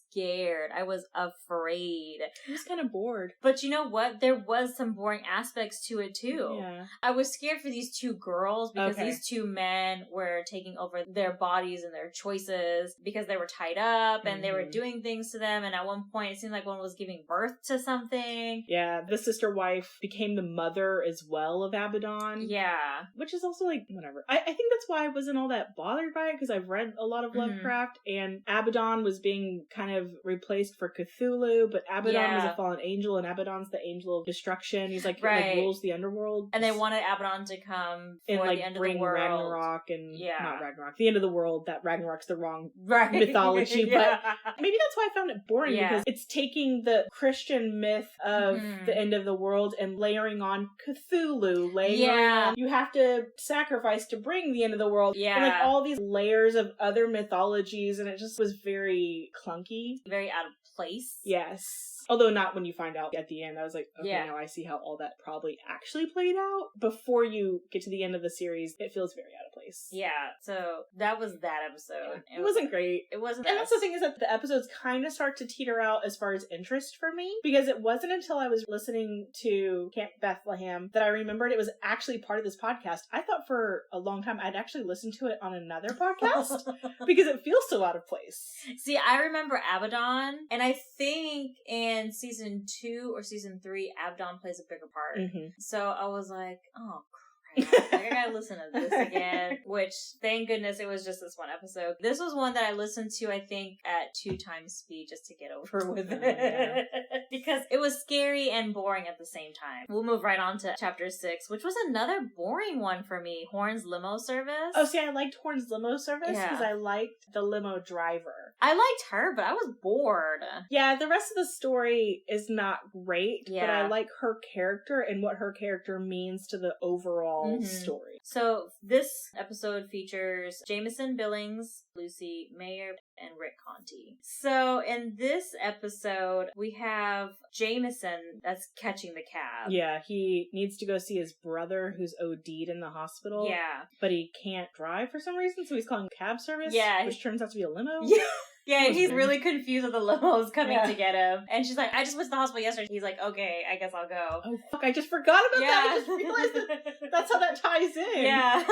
scared. I was afraid. I was kind of bored. But you know what? There was some boring aspects to it too. Yeah. I was scared for these two girls because these two men were taking over their bodies and their choices because they were tied up and they were doing things to them. And at one point, it seemed like one was giving birth to something. Yeah. The sister wife became the mother as well of Abaddon. Yeah. Which is also like, whatever. I think that's why I wasn't all that bothered by it, because I've read a lot of Lovecraft, and Abaddon was being kind of replaced for Cthulhu, but Abaddon was a fallen angel, and Abaddon's the angel of destruction. He's like, like rules the underworld. And they wanted Abaddon to come for and, like, the end bring of the world. Ragnarok and not Ragnarok. The end of the world. That Ragnarok's the wrong mythology, but maybe that's why I found it boring, because it's taking the Christian myth of the end of the world and layering on Cthulhu, layering on you have to sacrifice to bring the end of the world. Yeah. And like all these layers of other mythologies, and it just was very clunky. Very out of place. Yes. Although not when you find out at the end. I was like, okay, now I see how all that probably actually played out. Before you get to the end of the series, it feels very out of place. Yeah, so that was that episode. It wasn't great. It wasn't. And that's the thing, is that the episodes kind of start to teeter out as far as interest for me, because it wasn't until I was listening to Camp Bethlehem that I remembered it was actually part of this podcast. I thought for a long time I'd actually listened to it on another podcast because it feels so out of place. See, I remember Abaddon, and I think in season 2 or season 3, Abaddon plays a bigger part. So I was like, oh crap, like, I gotta listen to this again, which thank goodness it was just this one episode. This was one that I listened to, I think, at 2 times speed just to get over with it. Because it was scary and boring at the same time. We'll move right on to chapter 6, which was another boring one for me. Horn's limo service. Oh, see, I liked Horn's limo service because I liked the limo driver. I liked her, but I was bored. Yeah, the rest of the story is not great, but I like her character and what her character means to the overall story. So this episode features Jameson Billings, Lucy Mayer, and Rick Conti. So in this episode, we have Jameson that's catching the cab. Yeah, he needs to go see his brother who's OD'd in the hospital. Yeah. But he can't drive for some reason, so he's calling cab service. Yeah. Which turns out to be a limo. Yeah. Yeah, he's really confused that the limo's coming to get him. And she's like, I just went to the hospital yesterday. He's like, okay, I guess I'll go. Oh, fuck, I just forgot about that. I just realized that that's how that ties in. Yeah.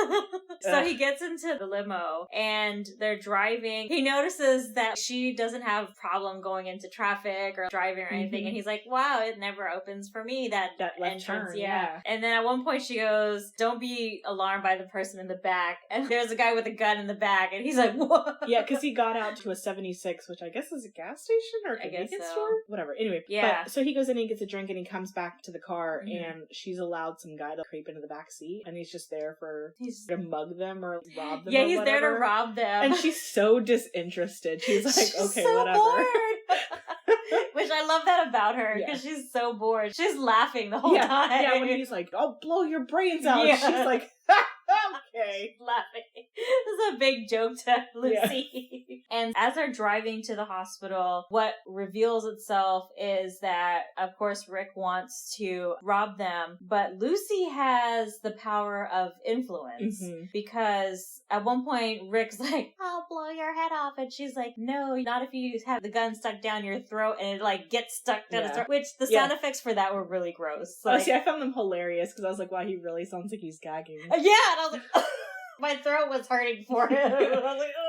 So he gets into the limo, and they're driving. He notices that she doesn't have problem going into traffic or driving or anything. And he's like, wow, it never opens for me, that left entrance. Turn, yeah. And then at one point she goes, don't be alarmed by the person in the back. And there's a guy with a gun in the back, and he's like, what? Yeah, because he got out to a 76, which I guess is a gas station or a convenience store? Whatever. Anyway. Yeah. But, so he goes in and he gets a drink and he comes back to the car and she's allowed some guy to creep into the back seat and he's just there to mug them or rob them. Yeah, he's there to rob them. And she's so disinterested. She's like, okay, so whatever. Bored. When Which I love that about her, because she's so bored. She's laughing the whole time. Yeah, when he's like, I'll blow your brains out. She's like, okay. Laughing. This is a big joke to Lucy. Yeah. And as they're driving to the hospital, what reveals itself is that, of course, Rick wants to rob them, but Lucy has the power of influence, because at one point, Rick's like, I'll blow your head off. And she's like, no, not if you have the gun stuck down your throat and it like gets stuck down his throat, which the sound effects for that were really gross. Like, see, I found them hilarious because I was like, wow, he really sounds like he's gagging. Yeah, and I was like, my throat was hurting for him. I was like, oh.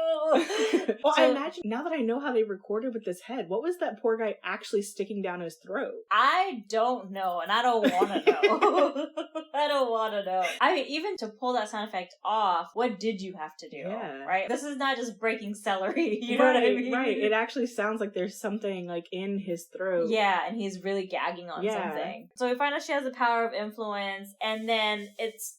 Well, I imagine, now that I know how they recorded with this head, what was that poor guy actually sticking down his throat? I don't know, and I don't want to know. I don't want to know. I mean, even to pull that sound effect off, what did you have to do? Yeah. Right? This is not just breaking celery, you know what I mean? Right, it actually sounds like there's something like in his throat. Yeah, and he's really gagging on something. So we find out she has the power of influence, and then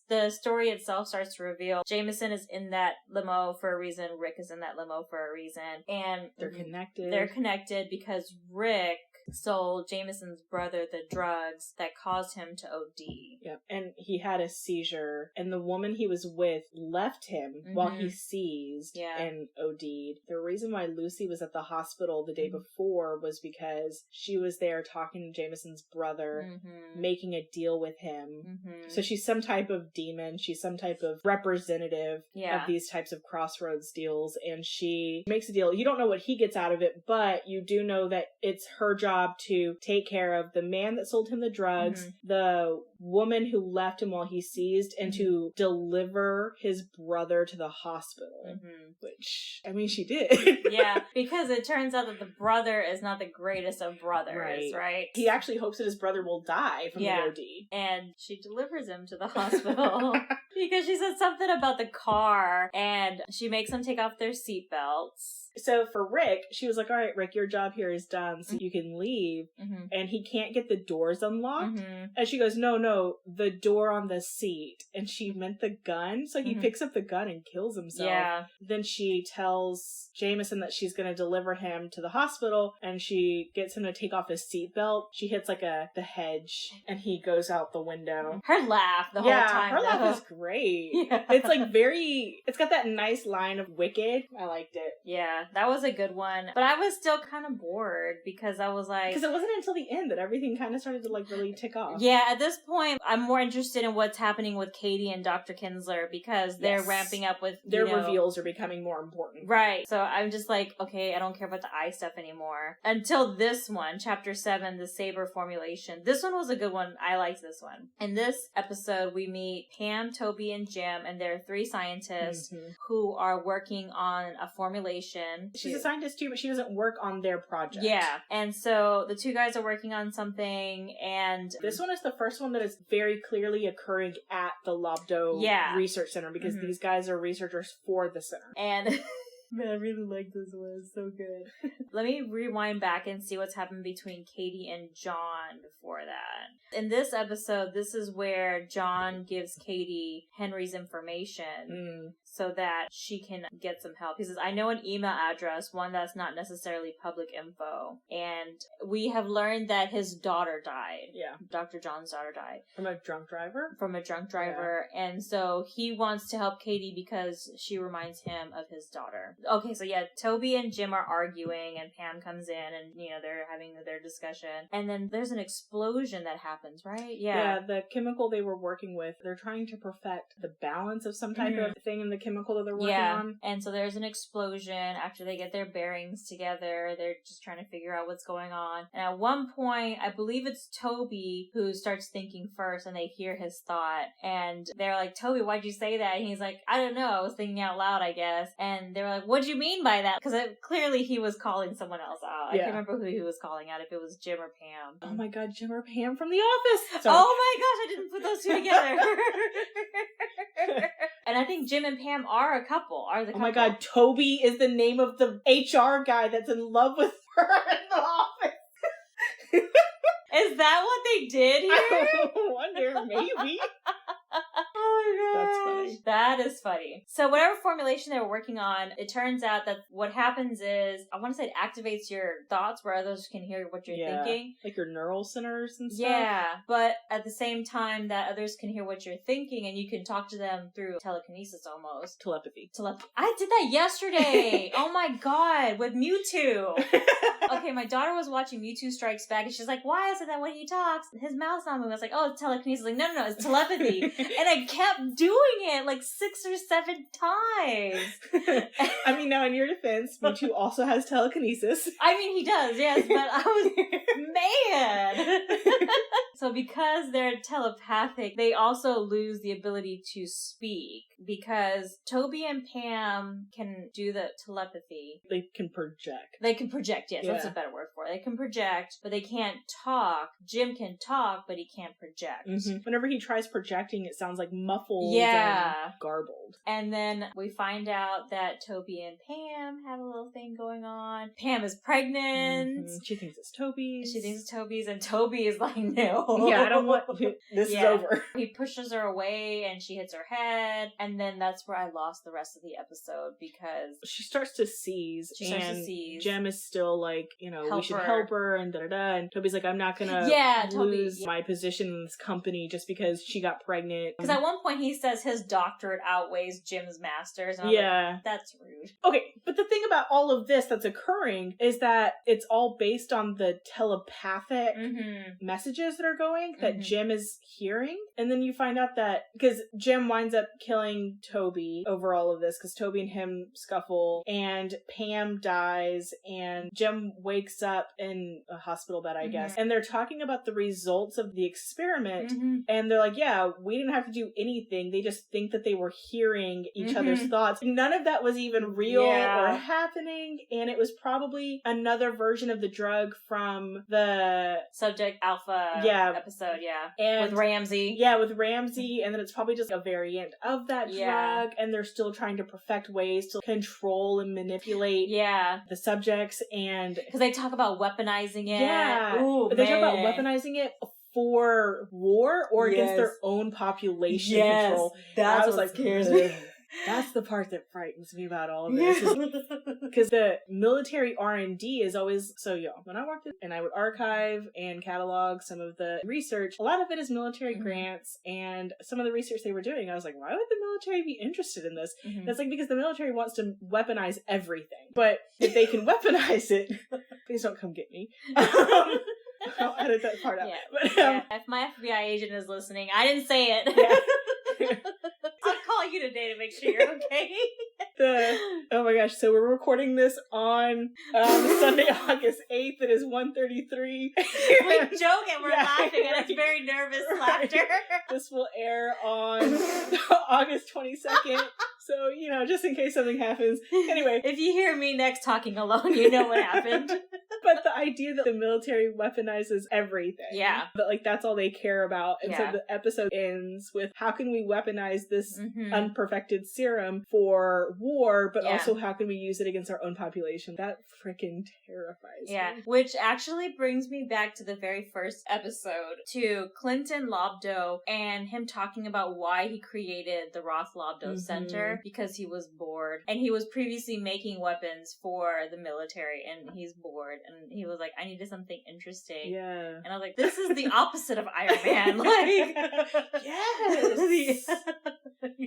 the story itself starts to reveal Jameson is in that limo for a reason, Rick is in that limo for a reason, and they're connected. They're connected because Rick sold Jameson's brother the drugs that caused him to OD. Yep. And he had a seizure, and the woman he was with left him while he seized and OD'd. The reason why Lucy was at the hospital the day before was because she was there talking to Jameson's brother, making a deal with him. So she's some type of demon. She's some type of representative of these types of crossroads deals, and she makes a deal. You don't know what he gets out of it, but you do know that it's her job to take care of the man that sold him the drugs, the woman who left him while he seized, and to deliver his brother to the hospital. Which, I mean, she did. Yeah, because it turns out that the brother is not the greatest of brothers, right? He actually hopes that his brother will die from the OD. And she delivers him to the hospital because she said something about the car, and she makes them take off their seatbelts. So for Rick, she was like, all right, Rick, your job here is done, so you can leave. And he can't get the doors unlocked. And she goes, no, the door on the seat. And she meant the gun. So he picks up the gun and kills himself. Yeah. Then she tells Jameson that she's going to deliver him to the hospital, and she gets him to take off his seatbelt. She hits like the hedge, and he goes out the window. Her laugh the whole time. Her laugh is great. Yeah. It's like it's got that nice line of Wicked. I liked it. Yeah, that was a good one. But I was still kind of bored because I was like... Because it wasn't until the end that everything kind of started to like really tick off. Yeah, at this point, I'm more interested in what's happening with Katie and Dr. Kinsler because they're ramping up with... Their reveals are becoming more important. Right. So I'm just like, okay, I don't care about the eye stuff anymore. Until this one, Chapter 7, the Saber formulation. This one was a good one. I liked this one. In this episode, we meet Pam, Toby, and Jim, and there are 3 scientists who are working on a formulation. She's a scientist too, but she doesn't work on their project. Yeah. And so the 2 guys are working on something, and... This one is the first one that is very clearly occurring at the Lobdo Research Center, because these guys are researchers for the center. And... Man, I really like this one. It's so good. Let me rewind back and see what's happened between Katie and John before that. In this episode, this is where John gives Katie Henry's information so that she can get some help. He says, I know an email address, one that's not necessarily public info. And we have learned that his daughter died. Yeah. Dr. John's daughter died. From a drunk driver? From a drunk driver. Yeah. And so he wants to help Katie because she reminds him of his daughter. Okay, so yeah, Toby and Jim are arguing, and Pam comes in, and, you know, they're having their discussion. And then there's an explosion that happens, right? Yeah, the chemical they were working with, they're trying to perfect the balance of some type of thing in the chemical that they're working on. And so there's an explosion after they get their bearings together. They're just trying to figure out what's going on. And at one point, I believe it's Toby who starts thinking first, and they hear his thought. And they're like, Toby, why'd you say that? And he's like, I don't know. I was thinking out loud, I guess. And they were like, what'd you mean by that? Because clearly he was calling someone else out. I can't remember who he was calling out, if it was Jim or Pam. Oh my god, Jim or Pam from The Office! Sorry. Oh my gosh, I didn't put those 2 together. And I think Jim and Pam are a couple. Oh my god, Toby is the name of the HR guy that's in love with her in The Office. Is that what they did here? I wonder, maybe. Oh my god. That's funny. gosh. That is funny. So whatever formulation they were working on, it turns out that what happens is, I want to say it activates your thoughts where others can hear what you're thinking. Like your neural centers and stuff. Yeah, but at the same time that others can hear what you're thinking and you can talk to them through telekinesis almost. Telepathy. I did that yesterday! Oh my god, with Mewtwo! Okay, my daughter was watching Mewtwo Strikes Back and she's like, why is it that when he talks, his mouth's not moving? I was like, oh, it's telekinesis. Like, no, it's telepathy. And I kept doing it like 6 or 7 times. I mean, now in your defense, Mewtwo also has telekinesis. I mean, he does, yes, but I was, man! So because they're telepathic, they also lose the ability to speak because Toby and Pam can do the telepathy. They can project. They can project, yes, that's a better word for it. They can project, but they can't talk. Jim can talk, but he can't project. Mm-hmm. Whenever he tries projecting, it sounds like muffled and garbled. And then we find out that Toby and Pam have a little thing going on. Pam is pregnant. Mm-hmm. She thinks it's Toby's. And Toby is like, no. Yeah, I don't want... This is over. He pushes her away and she hits her head. And then that's where I lost the rest of the episode because... She starts to seize. Jem is still like, we should help her and da-da-da. And Toby's like, I'm not gonna lose my position in this company just because she got pregnant. Because at one point he says his doctorate outweighs Jim's master's. And I'm like, that's rude. Okay, but the thing about all of this that's occurring is that it's all based on the telepathic messages that are going that Jim is hearing. And then you find out that because Jim winds up killing Toby over all of this because Toby and him scuffle and Pam dies and Jim wakes up in a hospital bed, I guess. And they're talking about the results of the experiment and they're like, yeah, we didn't have to do anything. They just think that they were hearing each other's thoughts. None of that was even real or happening. And it was probably another version of the drug from the Subject Alpha episode, and with Ramsey. Yeah, with Ramsey. And then it's probably just a variant of that drug. And they're still trying to perfect ways to control and manipulate the subjects. And because they talk about weaponizing it. Yeah. Ooh, they talk about weaponizing it for war or against their own population control. That's what scares me. That's the part that frightens me about all of this. Because the military R&D is always... So, when I walked in and I would archive and catalog some of the research, a lot of it is military grants and some of the research they were doing. I was like, why would the military be interested in this? That's like, because the military wants to weaponize everything. But if they can weaponize it... Please don't come get me. I'll edit that part out. If my FBI agent is listening, I didn't say it. I'll call you today to make sure you're okay. Oh my gosh, so we're recording this on Sunday, August 8th. It is 1:33. We joke and we're laughing and it's very nervous laughter. This will air on August 22nd. So, just in case something happens. Anyway. If you hear me next talking alone, you know what happened. But the idea that the military weaponizes everything. Yeah. But, that's all they care about. And so the episode ends with, how can we weaponize this unperfected serum for war, but also how can we use it against our own population? That freaking terrifies me. Which actually brings me back to the very first episode, to Clinton Lobdow and him talking about why he created the Roth Lobdow Center. Because he was bored. And he was previously making weapons for the military and he's bored. And he was like, I needed something interesting. Yeah. And I was like, this is the opposite of Iron Man. Like, yes!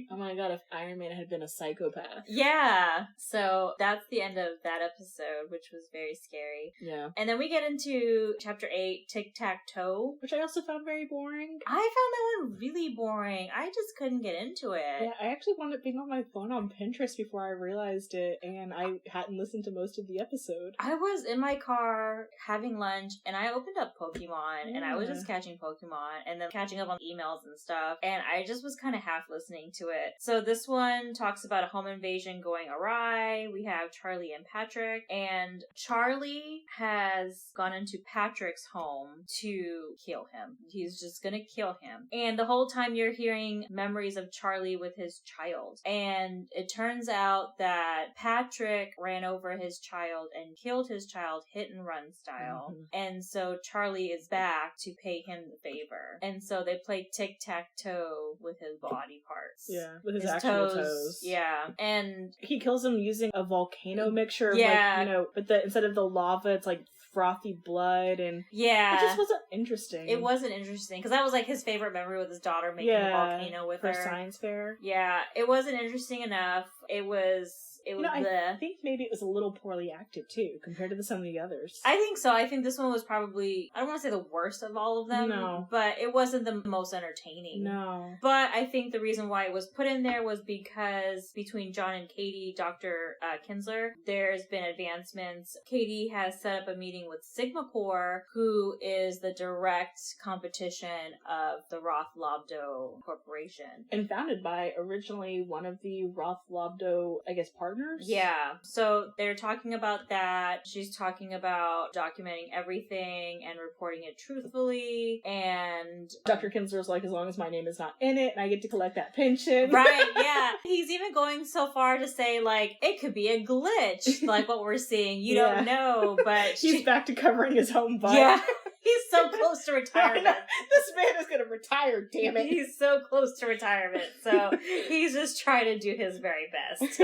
Oh my god, if Iron Man had been a psychopath. Yeah. So that's the end of that episode, which was very scary. Yeah. And then we get into chapter 8, Tic-Tac-Toe. Which I also found very boring. I found that one really boring. I just couldn't get into it. Yeah, I actually wound up being on my phone on Pinterest before I realized it, and I hadn't listened to most of the episode. I was in my car having lunch, and I opened up Pokemon, and I was just catching Pokemon, and then catching up on emails and stuff, and I just was kind of half listening to it. So this one talks about a home invasion going awry. We have Charlie and Patrick, and Charlie has gone into Patrick's home to kill him. He's just gonna kill him. And the whole time you're hearing memories of Charlie with his child. And it turns out that Patrick ran over his child and killed his child hit and run style. And so Charlie is back to pay him the favor. And so they play tic-tac-toe with his body parts. hurts. Yeah, with his actual toes. Yeah. And he kills him using a volcano mixture. Yeah. But instead of the lava, it's like frothy blood, and yeah, it just wasn't interesting. It wasn't interesting because that was like his favorite memory with his daughter making a volcano with her for science fair. Yeah, it wasn't interesting enough. It was I think maybe it was a little poorly acted too compared to some of the others. I think so. I think this one was probably, I don't want to say the worst of all of them, no, but it wasn't the most entertaining. No. But I think the reason why it was put in there was because between John and Katie, Dr. Kinsler, there's been advancements. Katie has set up a meeting with Sigma Corps, who is the direct competition of the Roth-Lobdo Corporation. And founded by originally one of the Roth-Lobdo, I guess, partners? Yeah. So they're talking about that. She's talking about documenting everything and reporting it truthfully. And Dr. Kinsler's like, as long as my name is not in it and I get to collect that pension. Right, yeah. He's even going so far to say, like, it could be a glitch, like what we're seeing. You don't know, but he's back to covering his home butt. Yeah. He's so close to retirement. This man is going to retire, damn it. He's so close to retirement. So he's just trying to do his very best.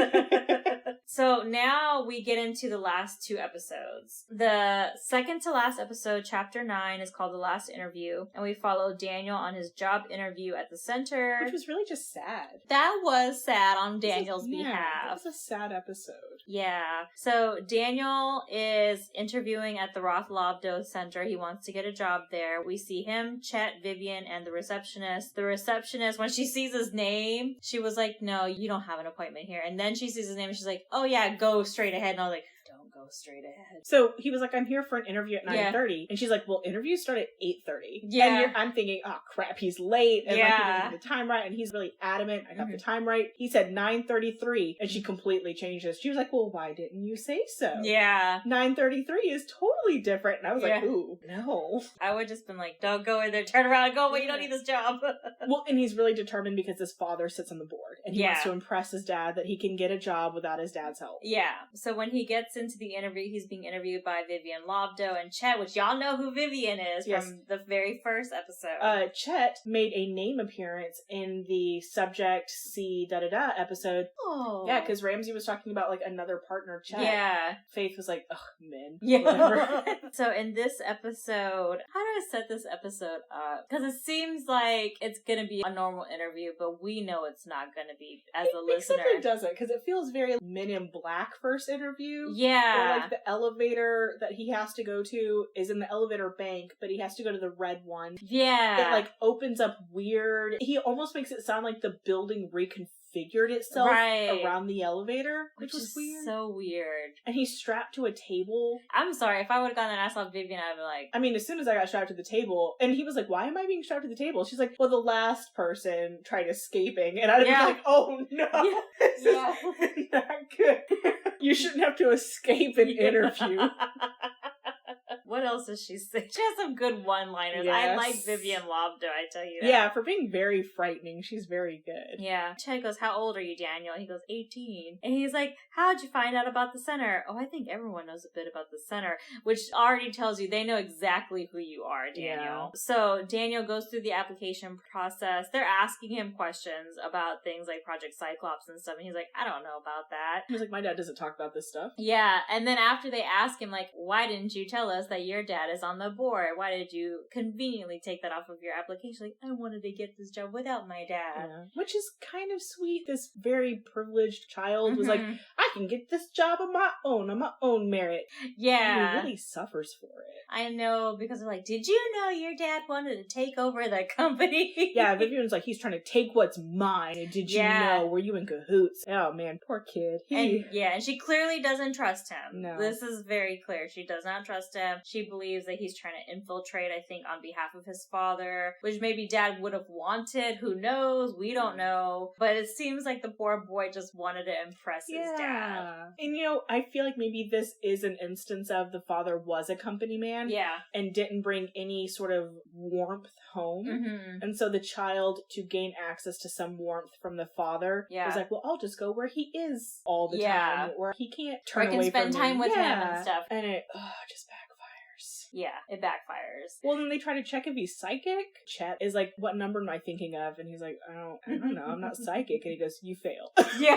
So now we get into the last two episodes. The second to last episode, chapter 9, is called The Last Interview. And we follow Daniel on his job interview at the center. Which was really just sad. That was sad on Daniel's behalf. That was a sad episode. Yeah. So Daniel is interviewing at the Roth-Lobdo Center. He wants to get a job there. We see him, Chet, Vivian, and the receptionist. The receptionist, when she sees his name, she was like, no, you don't have an appointment here. And then she sees his name and she's like, oh yeah, go straight ahead. And I was like, don't go straight ahead. So he was like, I'm here for an interview at 9:30. And she's like, well, interviews start at 8:30. Yeah. And I'm thinking, oh crap, he's late. And like, he didn't get the time right. And he's really adamant. I got the time right. He said 9:33. And she completely changed this. She was like, well, why didn't you say so? Yeah. 9:33 is totally different. And I was like, ooh, no. I would just been like, don't go in there, turn around and go away. You don't need this job. Well, and he's really determined because his father sits on the board. And he wants to impress his dad that he can get a job without his dad's help. Yeah. So when he gets into the interview, he's being interviewed by Vivian Lobdo and Chet, which y'all know who Vivian is from the very first episode. Chet made a name appearance in the Subject C da-da-da episode. Oh. Yeah, because Ramsey was talking about like another partner, Chet. Yeah. Faith was like, ugh, men. Yeah. So in this episode, how do I set this episode up? Because it seems like it's going to be a normal interview, but we know it's not going to be as a listener. Except it doesn't, because it feels very Men in Black first interview. Yeah. Where, like, the elevator that he has to go to is in the elevator bank, but he has to go to the red one. Yeah. It, like, opens up weird. He almost makes it sound like the building reconfigured itself around the elevator, which was weird. So weird. And he's strapped to a table. I'm sorry, if I would have gone there and I saw Vivian, I'd be like... I mean, as soon as I got strapped to the table, and he was like, why am I being strapped to the table? She's like, well, the last person tried escaping. And I'd be like, oh no, this is not good. You shouldn't have to escape an interview. What else does she say? She has some good one-liners. Yes. I like Vivian Lobdo, I tell you that. Yeah, for being very frightening, she's very good. Yeah. Chet goes, how old are you, Daniel? He goes, 18. And he's like, how'd you find out about the center? Oh, I think everyone knows a bit about the center, which already tells you they know exactly who you are, Daniel. Yeah. So Daniel goes through the application process. They're asking him questions about things like Project Cyclops and stuff, and he's like, I don't know about that. He's like, my dad doesn't talk about this stuff. Yeah, and then after they ask him, like, why didn't you tell us that your dad is on the board? Why did you conveniently take that off of your application? Like, I wanted to get this job without my dad. Yeah. Which is kind of sweet. This very privileged child was like, I can get this job on my own merit. Yeah. And he really suffers for it. I know, because they're like, did you know your dad wanted to take over the company? Yeah, Vivian's like, he's trying to take what's mine. And did you know? Were you in cahoots? Oh man, poor kid. And she clearly doesn't trust him. No. This is very clear. She does not trust him. She believes that he's trying to infiltrate, I think, on behalf of his father, which maybe dad would have wanted. Who knows? We don't know. But it seems like the poor boy just wanted to impress his dad. And you know, I feel like maybe this is an instance of the father was a company man. Yeah. And didn't bring any sort of warmth home. Mm-hmm. And so the child, to gain access to some warmth from the father, was like, well, I'll just go where he is all the time, where he can't turn away from me. I can spend time with him and stuff. And it just backfires. Yeah, it backfires. Well, then they try to check if he's psychic. Chet is like, what number am I thinking of? And he's like, I don't know, I'm not psychic. And he goes, you fail. Yeah.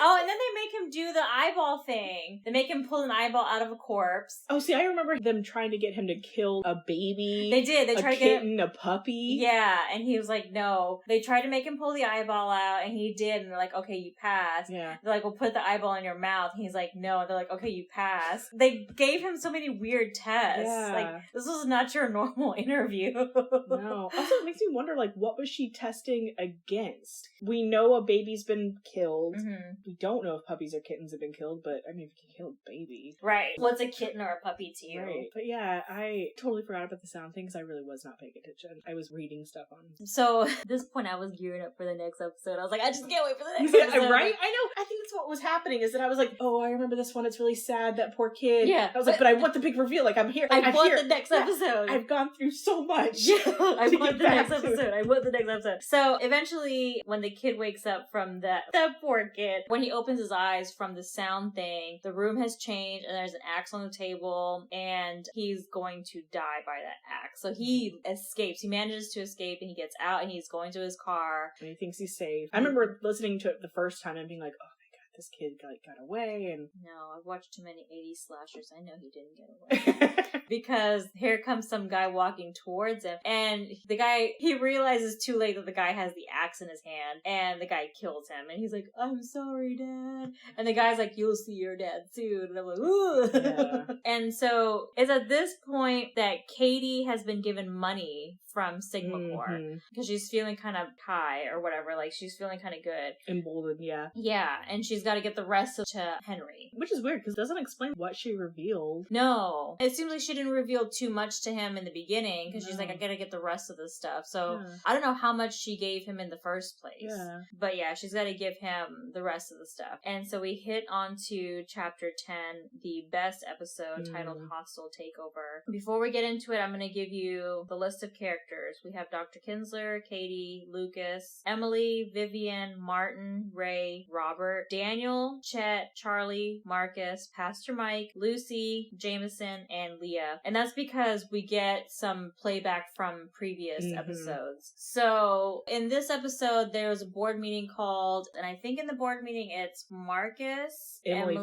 Oh, and then they make him do the eyeball thing. They make him pull an eyeball out of a corpse. Oh, see, I remember them trying to get him to kill a baby. They did. They tried a kitten, a puppy. Yeah, and he was like, no. They tried to make him pull the eyeball out, and he did. And they're like, okay, you pass. Yeah. They're like, we'll put the eyeball in your mouth. And he's like, no. They're like, okay, you pass. They gave him so many weird tests. Yeah. Like, this was not your normal interview. No. Also, it makes me wonder, like, what was she testing against? We know a baby's been killed. Mm-hmm. We don't know if puppies or kittens have been killed, but I mean, if you can kill a baby. Right. What's a kitten or a puppy to you? Right. But yeah, I totally forgot about the sound thing because I really was not paying attention. I was reading stuff on. So at this point, I was gearing up for the next episode. I was like, I just can't wait for the next episode. Right? I know. I think that's what was happening is that I was like, oh, I remember this one. It's really sad. That poor kid. Yeah. I was like, but I want the big reveal. Like, I'm here. I want the next episode. I've gone through so much. Yeah. I want the next episode. I want the next episode. So eventually, when the kid wakes up from that poor kid, when he opens his eyes from the sound thing, the room has changed and there's an axe on the table and he's going to die by that axe. So he escapes. He manages to escape and he gets out and he's going to his car. And he thinks he's safe. I remember listening to it the first time and being like, oh my god, this kid got away. And no, I've watched too many 80s slashers. I know he didn't get away. Because here comes some guy walking towards him, and the guy, he realizes too late that the guy has the axe in his hand, and the guy kills him, and he's like, I'm sorry, Dad. And the guy's like, you'll see your dad soon. And I'm like, ooh. Yeah. And so it's at this point that Katie has been given money from Sigma Corps, because she's feeling kind of high or whatever, like she's feeling kind of good. Emboldened, yeah. Yeah, and she's got to get the rest to Henry. Which is weird, because it doesn't explain what she revealed. No. It seems like she didn't reveal too much to him in the beginning, because she's like, I gotta get the rest of this stuff. So I don't know how much she gave him in the first place. Yeah. But yeah, she's got to give him the rest of the stuff. And so we hit on to chapter 10, the best episode, titled Hostile Takeover. Before we get into it, I'm going to give you the list of characters. We have Dr. Kinsler, Katie, Lucas, Emily, Vivian, Martin, Ray, Robert, Daniel, Chet, Charlie, Marcus, Pastor Mike, Lucy, Jameson, and Leah. And that's because we get some playback from previous episodes. So in this episode, there was a board meeting called, and I think in the board meeting it's Marcus, Emily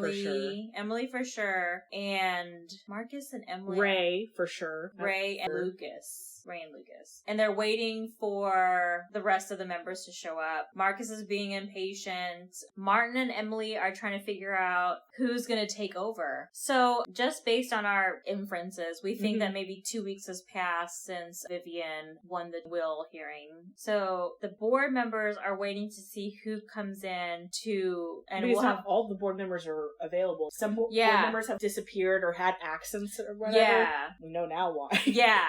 for sure, and Marcus and Emily. Ray for sure. Ray and Lucas. And they're waiting for the rest of the members to show up. Marcus is being impatient. Martin and Emily are trying to figure out who's going to take over. So just based on our inferences, we think that maybe 2 weeks has passed since Vivian won the will hearing. So the board members are waiting to see who comes in to, and because we'll not all the board members are available. Some board members have disappeared or had accidents or whatever. Yeah. We know now why. Yeah.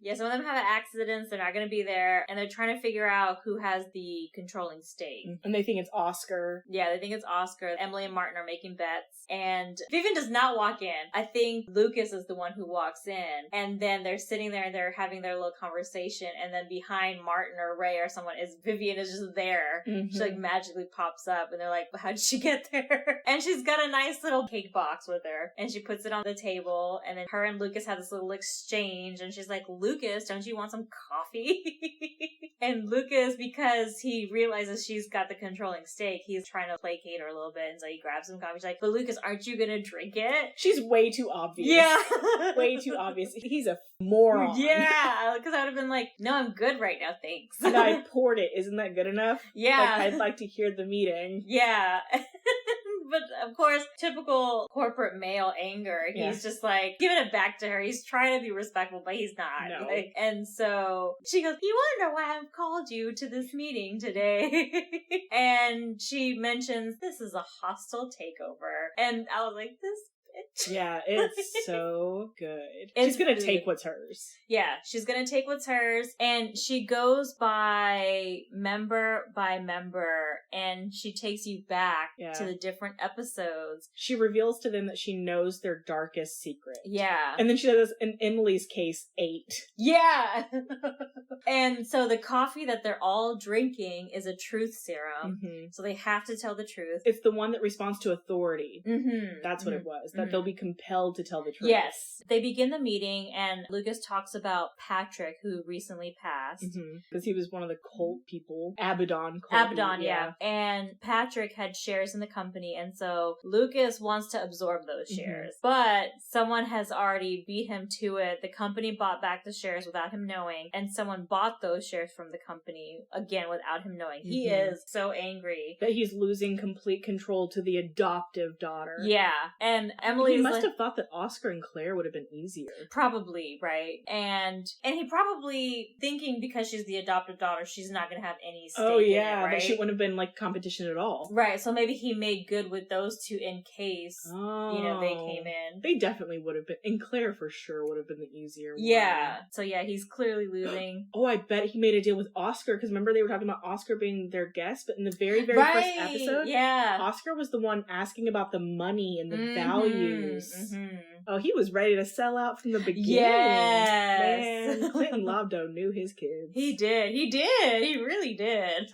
Yeah, some of them have accidents. They're not going to be there. And they're trying to figure out who has the controlling stake. And they think it's Oscar. Yeah, they think it's Oscar. Emily and Martin are making bets. And Vivian does not walk in. I think Lucas is the one who walks in. And then they're sitting there and they're having their little conversation. And then behind Martin or Ray or someone is Vivian is just there. She like magically pops up. And they're like, how did she get there? And she's got a nice little cake box with her. And she puts it on the table. And then her and Lucas have this little exchange. And she's like, Lucas, don't you want some coffee? And Lucas, because he realizes she's got the controlling stake, he's trying to placate her a little bit, and so he grabs some coffee. She's like, but Lucas, aren't you gonna drink it? She's way too obvious. Yeah. Way too obvious. He's a moron. Yeah, because I would have been like, no, I'm good right now, thanks. And I poured it. Isn't that good enough? Yeah. Like, I'd like to hear the meeting. Yeah. But of course, typical corporate male anger. He's just like giving it back to her. He's trying to be respectful, but he's not. No. Like, and so she goes, you want to know why I've called you to this meeting today? And she mentions this is a hostile takeover. And I was like, this bitch. Yeah, it's so good. She's gonna take what's hers. Yeah, she's gonna take what's hers, and she goes by member, and she takes you back to the different episodes. She reveals to them that she knows their darkest secret. Yeah. And then she says, in Emily's case, 8. Yeah! And so the coffee that they're all drinking is a truth serum, so they have to tell the truth. It's the one that responds to authority. That's what it was. that they'll be compelled to tell the truth. Yes. They begin the meeting, and Lucas talks about Patrick, who recently passed. Because he was one of the cult people. Abaddon. Yeah. And Patrick had shares in the company, and so Lucas wants to absorb those shares. But someone has already beat him to it. The company bought back the shares without him knowing, and someone bought those shares from the company, again, without him knowing. He is so angry. That he's losing complete control to the adoptive daughter. Yeah. And Emily He must have thought that Oscar and Claire would have been easier. Probably, right? And he probably thinking because she's the adoptive daughter, she's not going to have any stake in it, right? That she wouldn't have been like competition at all. Right, so maybe he made good with those two in case, they came in. They definitely would have been. And Claire for sure would have been the easier one. Yeah. So yeah, he's clearly losing. I bet he made a deal with Oscar, because remember they were talking about Oscar being their guest, but in the very, very first episode, Oscar was the one asking about the money and the values. Oh, he was ready to sell out from the beginning. Yes. Man, Clinton Lobdo knew his kids. He did. He really did.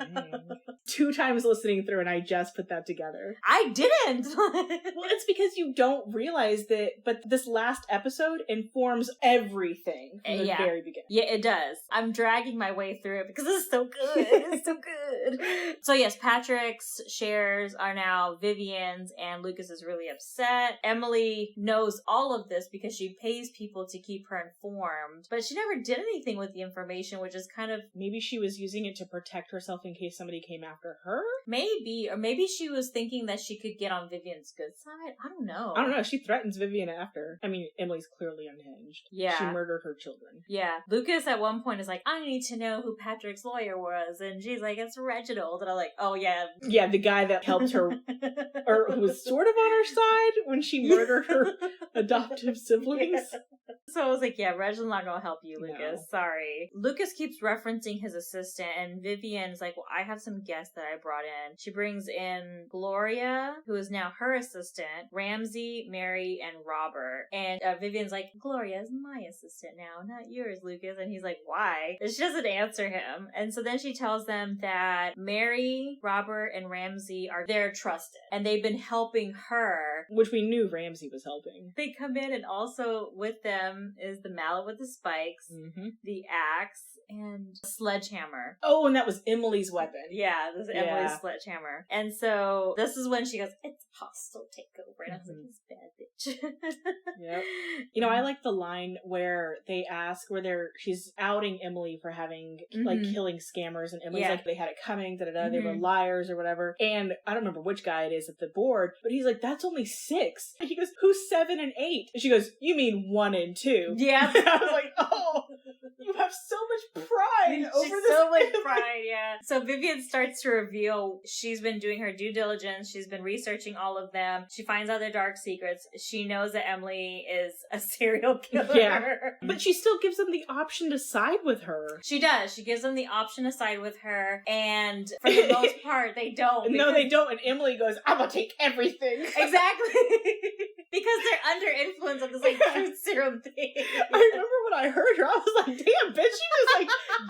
2 times listening through, and I just put that together. I didn't. Well, it's because you don't realize that, but this last episode informs everything from the very beginning. Yeah, it does. I'm dragging my way through it because it's so good. It's so good. So yes, Patrick's shares are now Vivian's, and Lucas is really upset. Emily knows all of this because she pays people to keep her informed, but she never did anything with the information, which is kind of... Maybe she was using it to protect herself in case somebody came after her? Maybe. Or maybe she was thinking that she could get on Vivian's good side. I don't know. She threatens Vivian after. I mean, Emily's clearly unhinged. Yeah. She murdered her children. Yeah. Lucas at one point is like, I need to know who Patrick's lawyer was. And she's like, it's Reginald. And I'm like, oh yeah. Yeah, the guy that helped her, or who was sort of on her side when she murdered her adoptive siblings. Yeah. So I was like, yeah, Reginald's not gonna help you, Lucas. No. Sorry. Lucas keeps referencing his assistant, and Vivian's like, well, I have some guests that I brought in. She brings in Gloria, who is now her assistant, Ramsey, Mary, and Robert. And Vivian's like, Gloria is my assistant now, not yours, Lucas. And he's like, why? And she doesn't answer him. And so then she tells them that Mary, Robert, and Ramsey are they're trusted, and they've been helping her. Which we knew Ramsey was helping. They come in, and also with them is the mallet with the spikes, the axe, and a sledgehammer. Oh, and that was Emily's weapon. Yeah, this is Emily's sledgehammer. And so this is when she goes, it's hostile takeover. And I was like, this bad bitch. Yep. You know, I like the line where they ask, she's outing Emily for having, like, killing scammers. And Emily's like, they had it coming, they were liars or whatever. And I don't remember which guy it is at the board, but he's like, that's only 6. And he goes, who's 7 and 8? And she goes, you mean 1 and 2. Yeah. And I was like, oh, you have so much pride over this. So much pride, yeah. So Vivian starts to reveal she's been doing her due diligence. She's been researching all of them. She finds out their dark secrets. She knows that Emily is a serial killer. Yeah. But she still gives them the option to side with her. She does. She gives them the option to side with her. And for the most part, they don't. No, they don't. And Emily goes, I'm going to take everything. Exactly. Because they're under influence of this, like, truth serum thing. I remember when I heard her, I was like, damn, bitch, she just, like,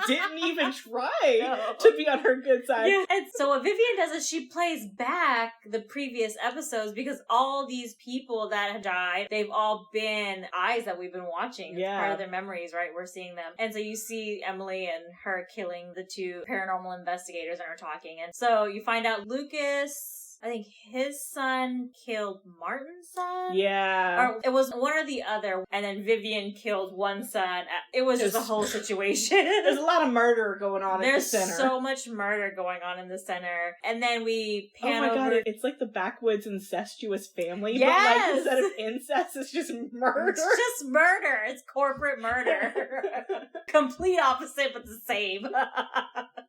didn't even try to be on her good side. Yeah. And so what Vivian does is she plays back the previous episodes because all these people that have died, they've all been eyes that we've been watching. It's part of their memories, right? We're seeing them. And so you see Emily and her killing the 2 paranormal investigators and are talking. And so you find out Lucas... I think his son killed Martin's son? Yeah. Or it was one or the other. And then Vivian killed one son. It was just a whole situation. There's a lot of murder going on at the center. There's so much murder going on in the center. And then we pan over... Oh my god, it's like the backwoods incestuous family. Yes! But like instead of incest, it's just murder. It's just murder. It's corporate murder. Complete opposite, but the same.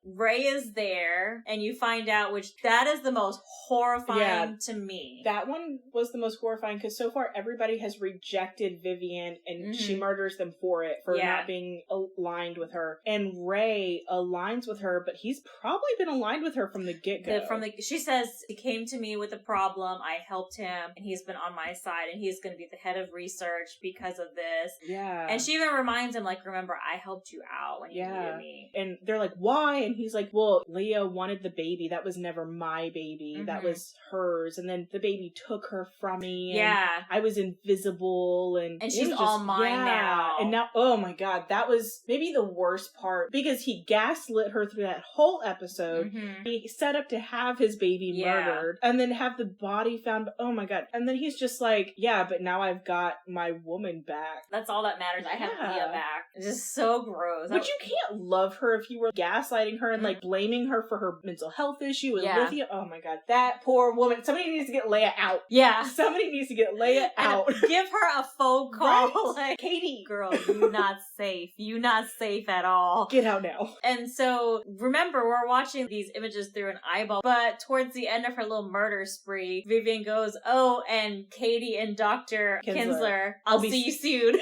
Ray is there, and you find out that is the most horrifying to me. That one was the most horrifying because so far everybody has rejected Vivian and she murders them for not being aligned with her. And Ray aligns with her, but he's probably been aligned with her from the get-go. She says, he came to me with a problem, I helped him, and he's been on my side, and he's going to be the head of research because of this. Yeah. And she even reminds him, like, remember, I helped you out when you needed me. And they're like, why? And and he's like, well, Leah wanted the baby. That was never my baby. That was hers. And then the baby took her from me. And I was invisible. And she's all mine now. And now, oh my God, that was maybe the worst part because he gaslit her through that whole episode. He set up to have his baby murdered and then have the body found. Oh my God. And then he's just like, yeah, but now I've got my woman back. That's all that matters. I have Leah back. It's just so gross. But you can't love her if you were gaslighting her and like blaming her for her mental health issue with lithium. Oh my God. That poor woman. Somebody needs to get Leah out. Yeah. Somebody needs to get Leah out. Give her a phone call. Right? Like, Katie. Girl, you not safe. You not safe at all. Get out now. And so, remember, we're watching these images through an eyeball, but towards the end of her little murder spree, Vivian goes, oh, and Katie and Dr. Kinsler, I'll see you soon.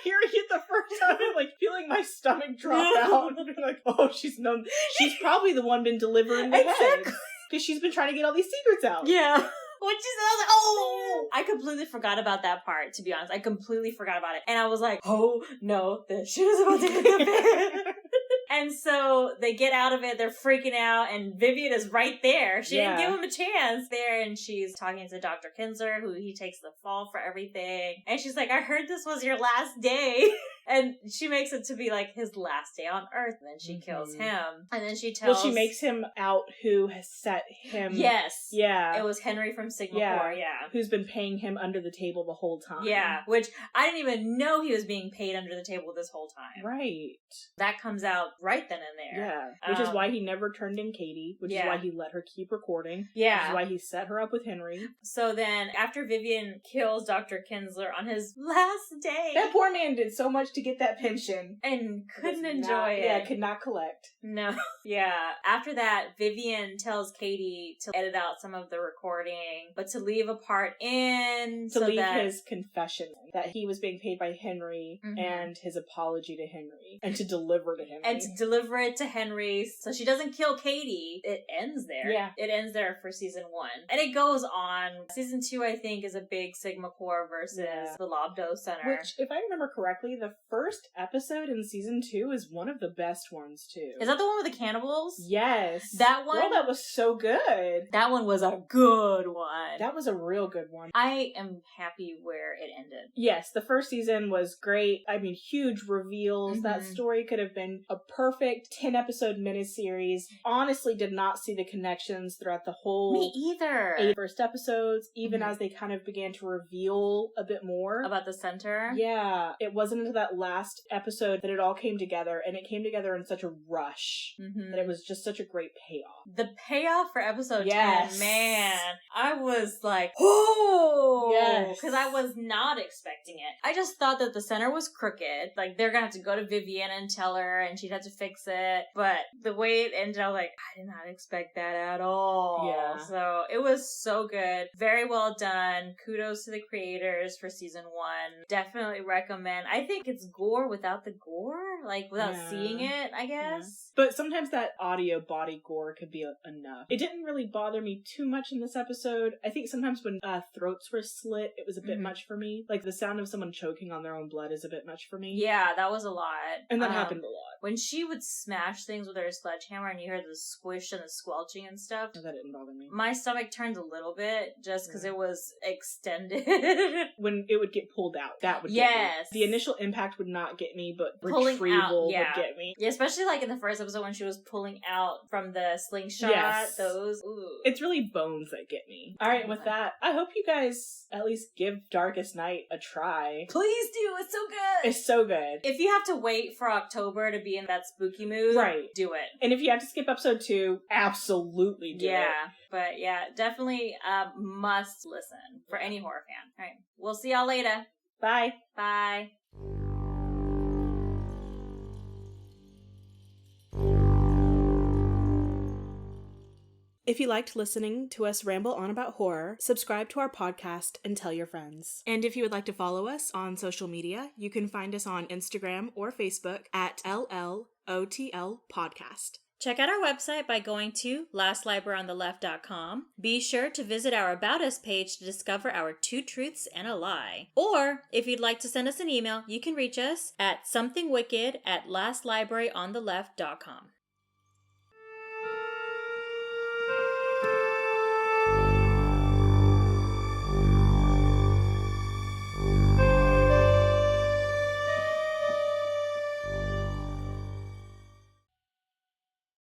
Hearing it the first time and like feeling my stomach drop out and being like, oh, she's probably the one been delivering the heads because she's been trying to get all these secrets out. Yeah. When she said, I was like, oh! I completely forgot about that part, to be honest. I completely forgot about it. And I was like, oh, no, the shit is about to hit the fan. And so they get out of it, they're freaking out, and Vivian is right there. She didn't give him a chance there, and she's talking to Dr. Kinsler, who he takes the fall for everything. And she's like, I heard this was your last day. And she makes it to be like his last day on Earth, and then she kills him. And then she tells... Well, she makes him out who has set him... Yes. Yeah. It was Henry from Sigma Corps, who's been paying him under the table the whole time. Yeah, which I didn't even know he was being paid under the table this whole time. Right. That comes out right then and there. Yeah, which is why he never turned in Katie, which is why he let her keep recording. Yeah. Which is why he set her up with Henry. So then, after Vivian kills Dr. Kinsler on his last day... That poor man did so much to get that pension. And couldn't enjoy it. Yeah, could not collect. No. Yeah. After that, Vivian tells Katie to edit out some of the recording, but to leave a part in... To leave his confession that he was being paid by Henry and his apology to Henry. And to deliver to Henry. And to deliver it to Henry so she doesn't kill Katie. It ends there. Yeah. It ends there for season 1. And it goes on. Season 2, I think, is a big Sigma Corps versus the Lobdo Center. Which, if I remember correctly, the first episode in season 2 is one of the best ones, too. Is that the one with the cannibals? Yes. That one? Well, that was so good. That one was a good one. That was a real good one. I am happy where it ended. Yes, the first season was great. I mean, huge reveals. That story could have been a perfect 10-episode miniseries. Honestly, did not see the connections throughout the whole... Me either. 8 first episodes, even as they kind of began to reveal a bit more. About the center? Yeah. It wasn't until that last episode that it all came together, and it came together in such a rush that it was just such a great payoff. The payoff for episode 10, man. I was like, oh! Yes. Because I was not expecting it. I just thought that the center was crooked. Like, they're gonna have to go to Vivian and tell her, and she'd have to fix it. But the way it ended, I was like, I did not expect that at all. Yeah. So, it was so good. Very well done. Kudos to the creators for season 1. Definitely recommend. I think it's gore without the gore. Like, without seeing it, I guess. Yeah. But sometimes that audio body gore could be enough. It didn't really bother me too much in this episode. I think sometimes when throats were slit, it was a bit much for me. Like, the sound of someone choking on their own blood is a bit much for me. Yeah, that was a lot. And that happened a lot. When she would smash things with her sledgehammer and you heard the squish and the squelching and stuff. Oh, that didn't bother me. My stomach turned a little bit just because it was extended. When it would get pulled out, that would get me. The initial impact would not get me, but pulling retrieval out, would get me. Yeah, especially like in the first episode when she was pulling out from the slingshot. Yes. Those. Ooh. It's really bones that get me. All right, with that, I hope you guys at least give Darkest Night a try. Please do. It's so good. It's so good. If you have to wait for October to be in that spooky mood, do it. And if you have to skip episode 2, absolutely do it. Yeah, but yeah, definitely must listen for any horror fan. All right, we'll see y'all later. Bye. Bye. If you liked listening to us ramble on about horror, subscribe to our podcast and tell your friends. And if you would like to follow us on social media, you can find us on Instagram or Facebook at LLOTL Podcast. Check out our website by going to lastlibraryonTheLeft.com. Be sure to visit our About Us page to discover our 2 truths and a lie. Or, if you'd like to send us an email, you can reach us at somethingwicked@lastlibraryonTheLeft.com.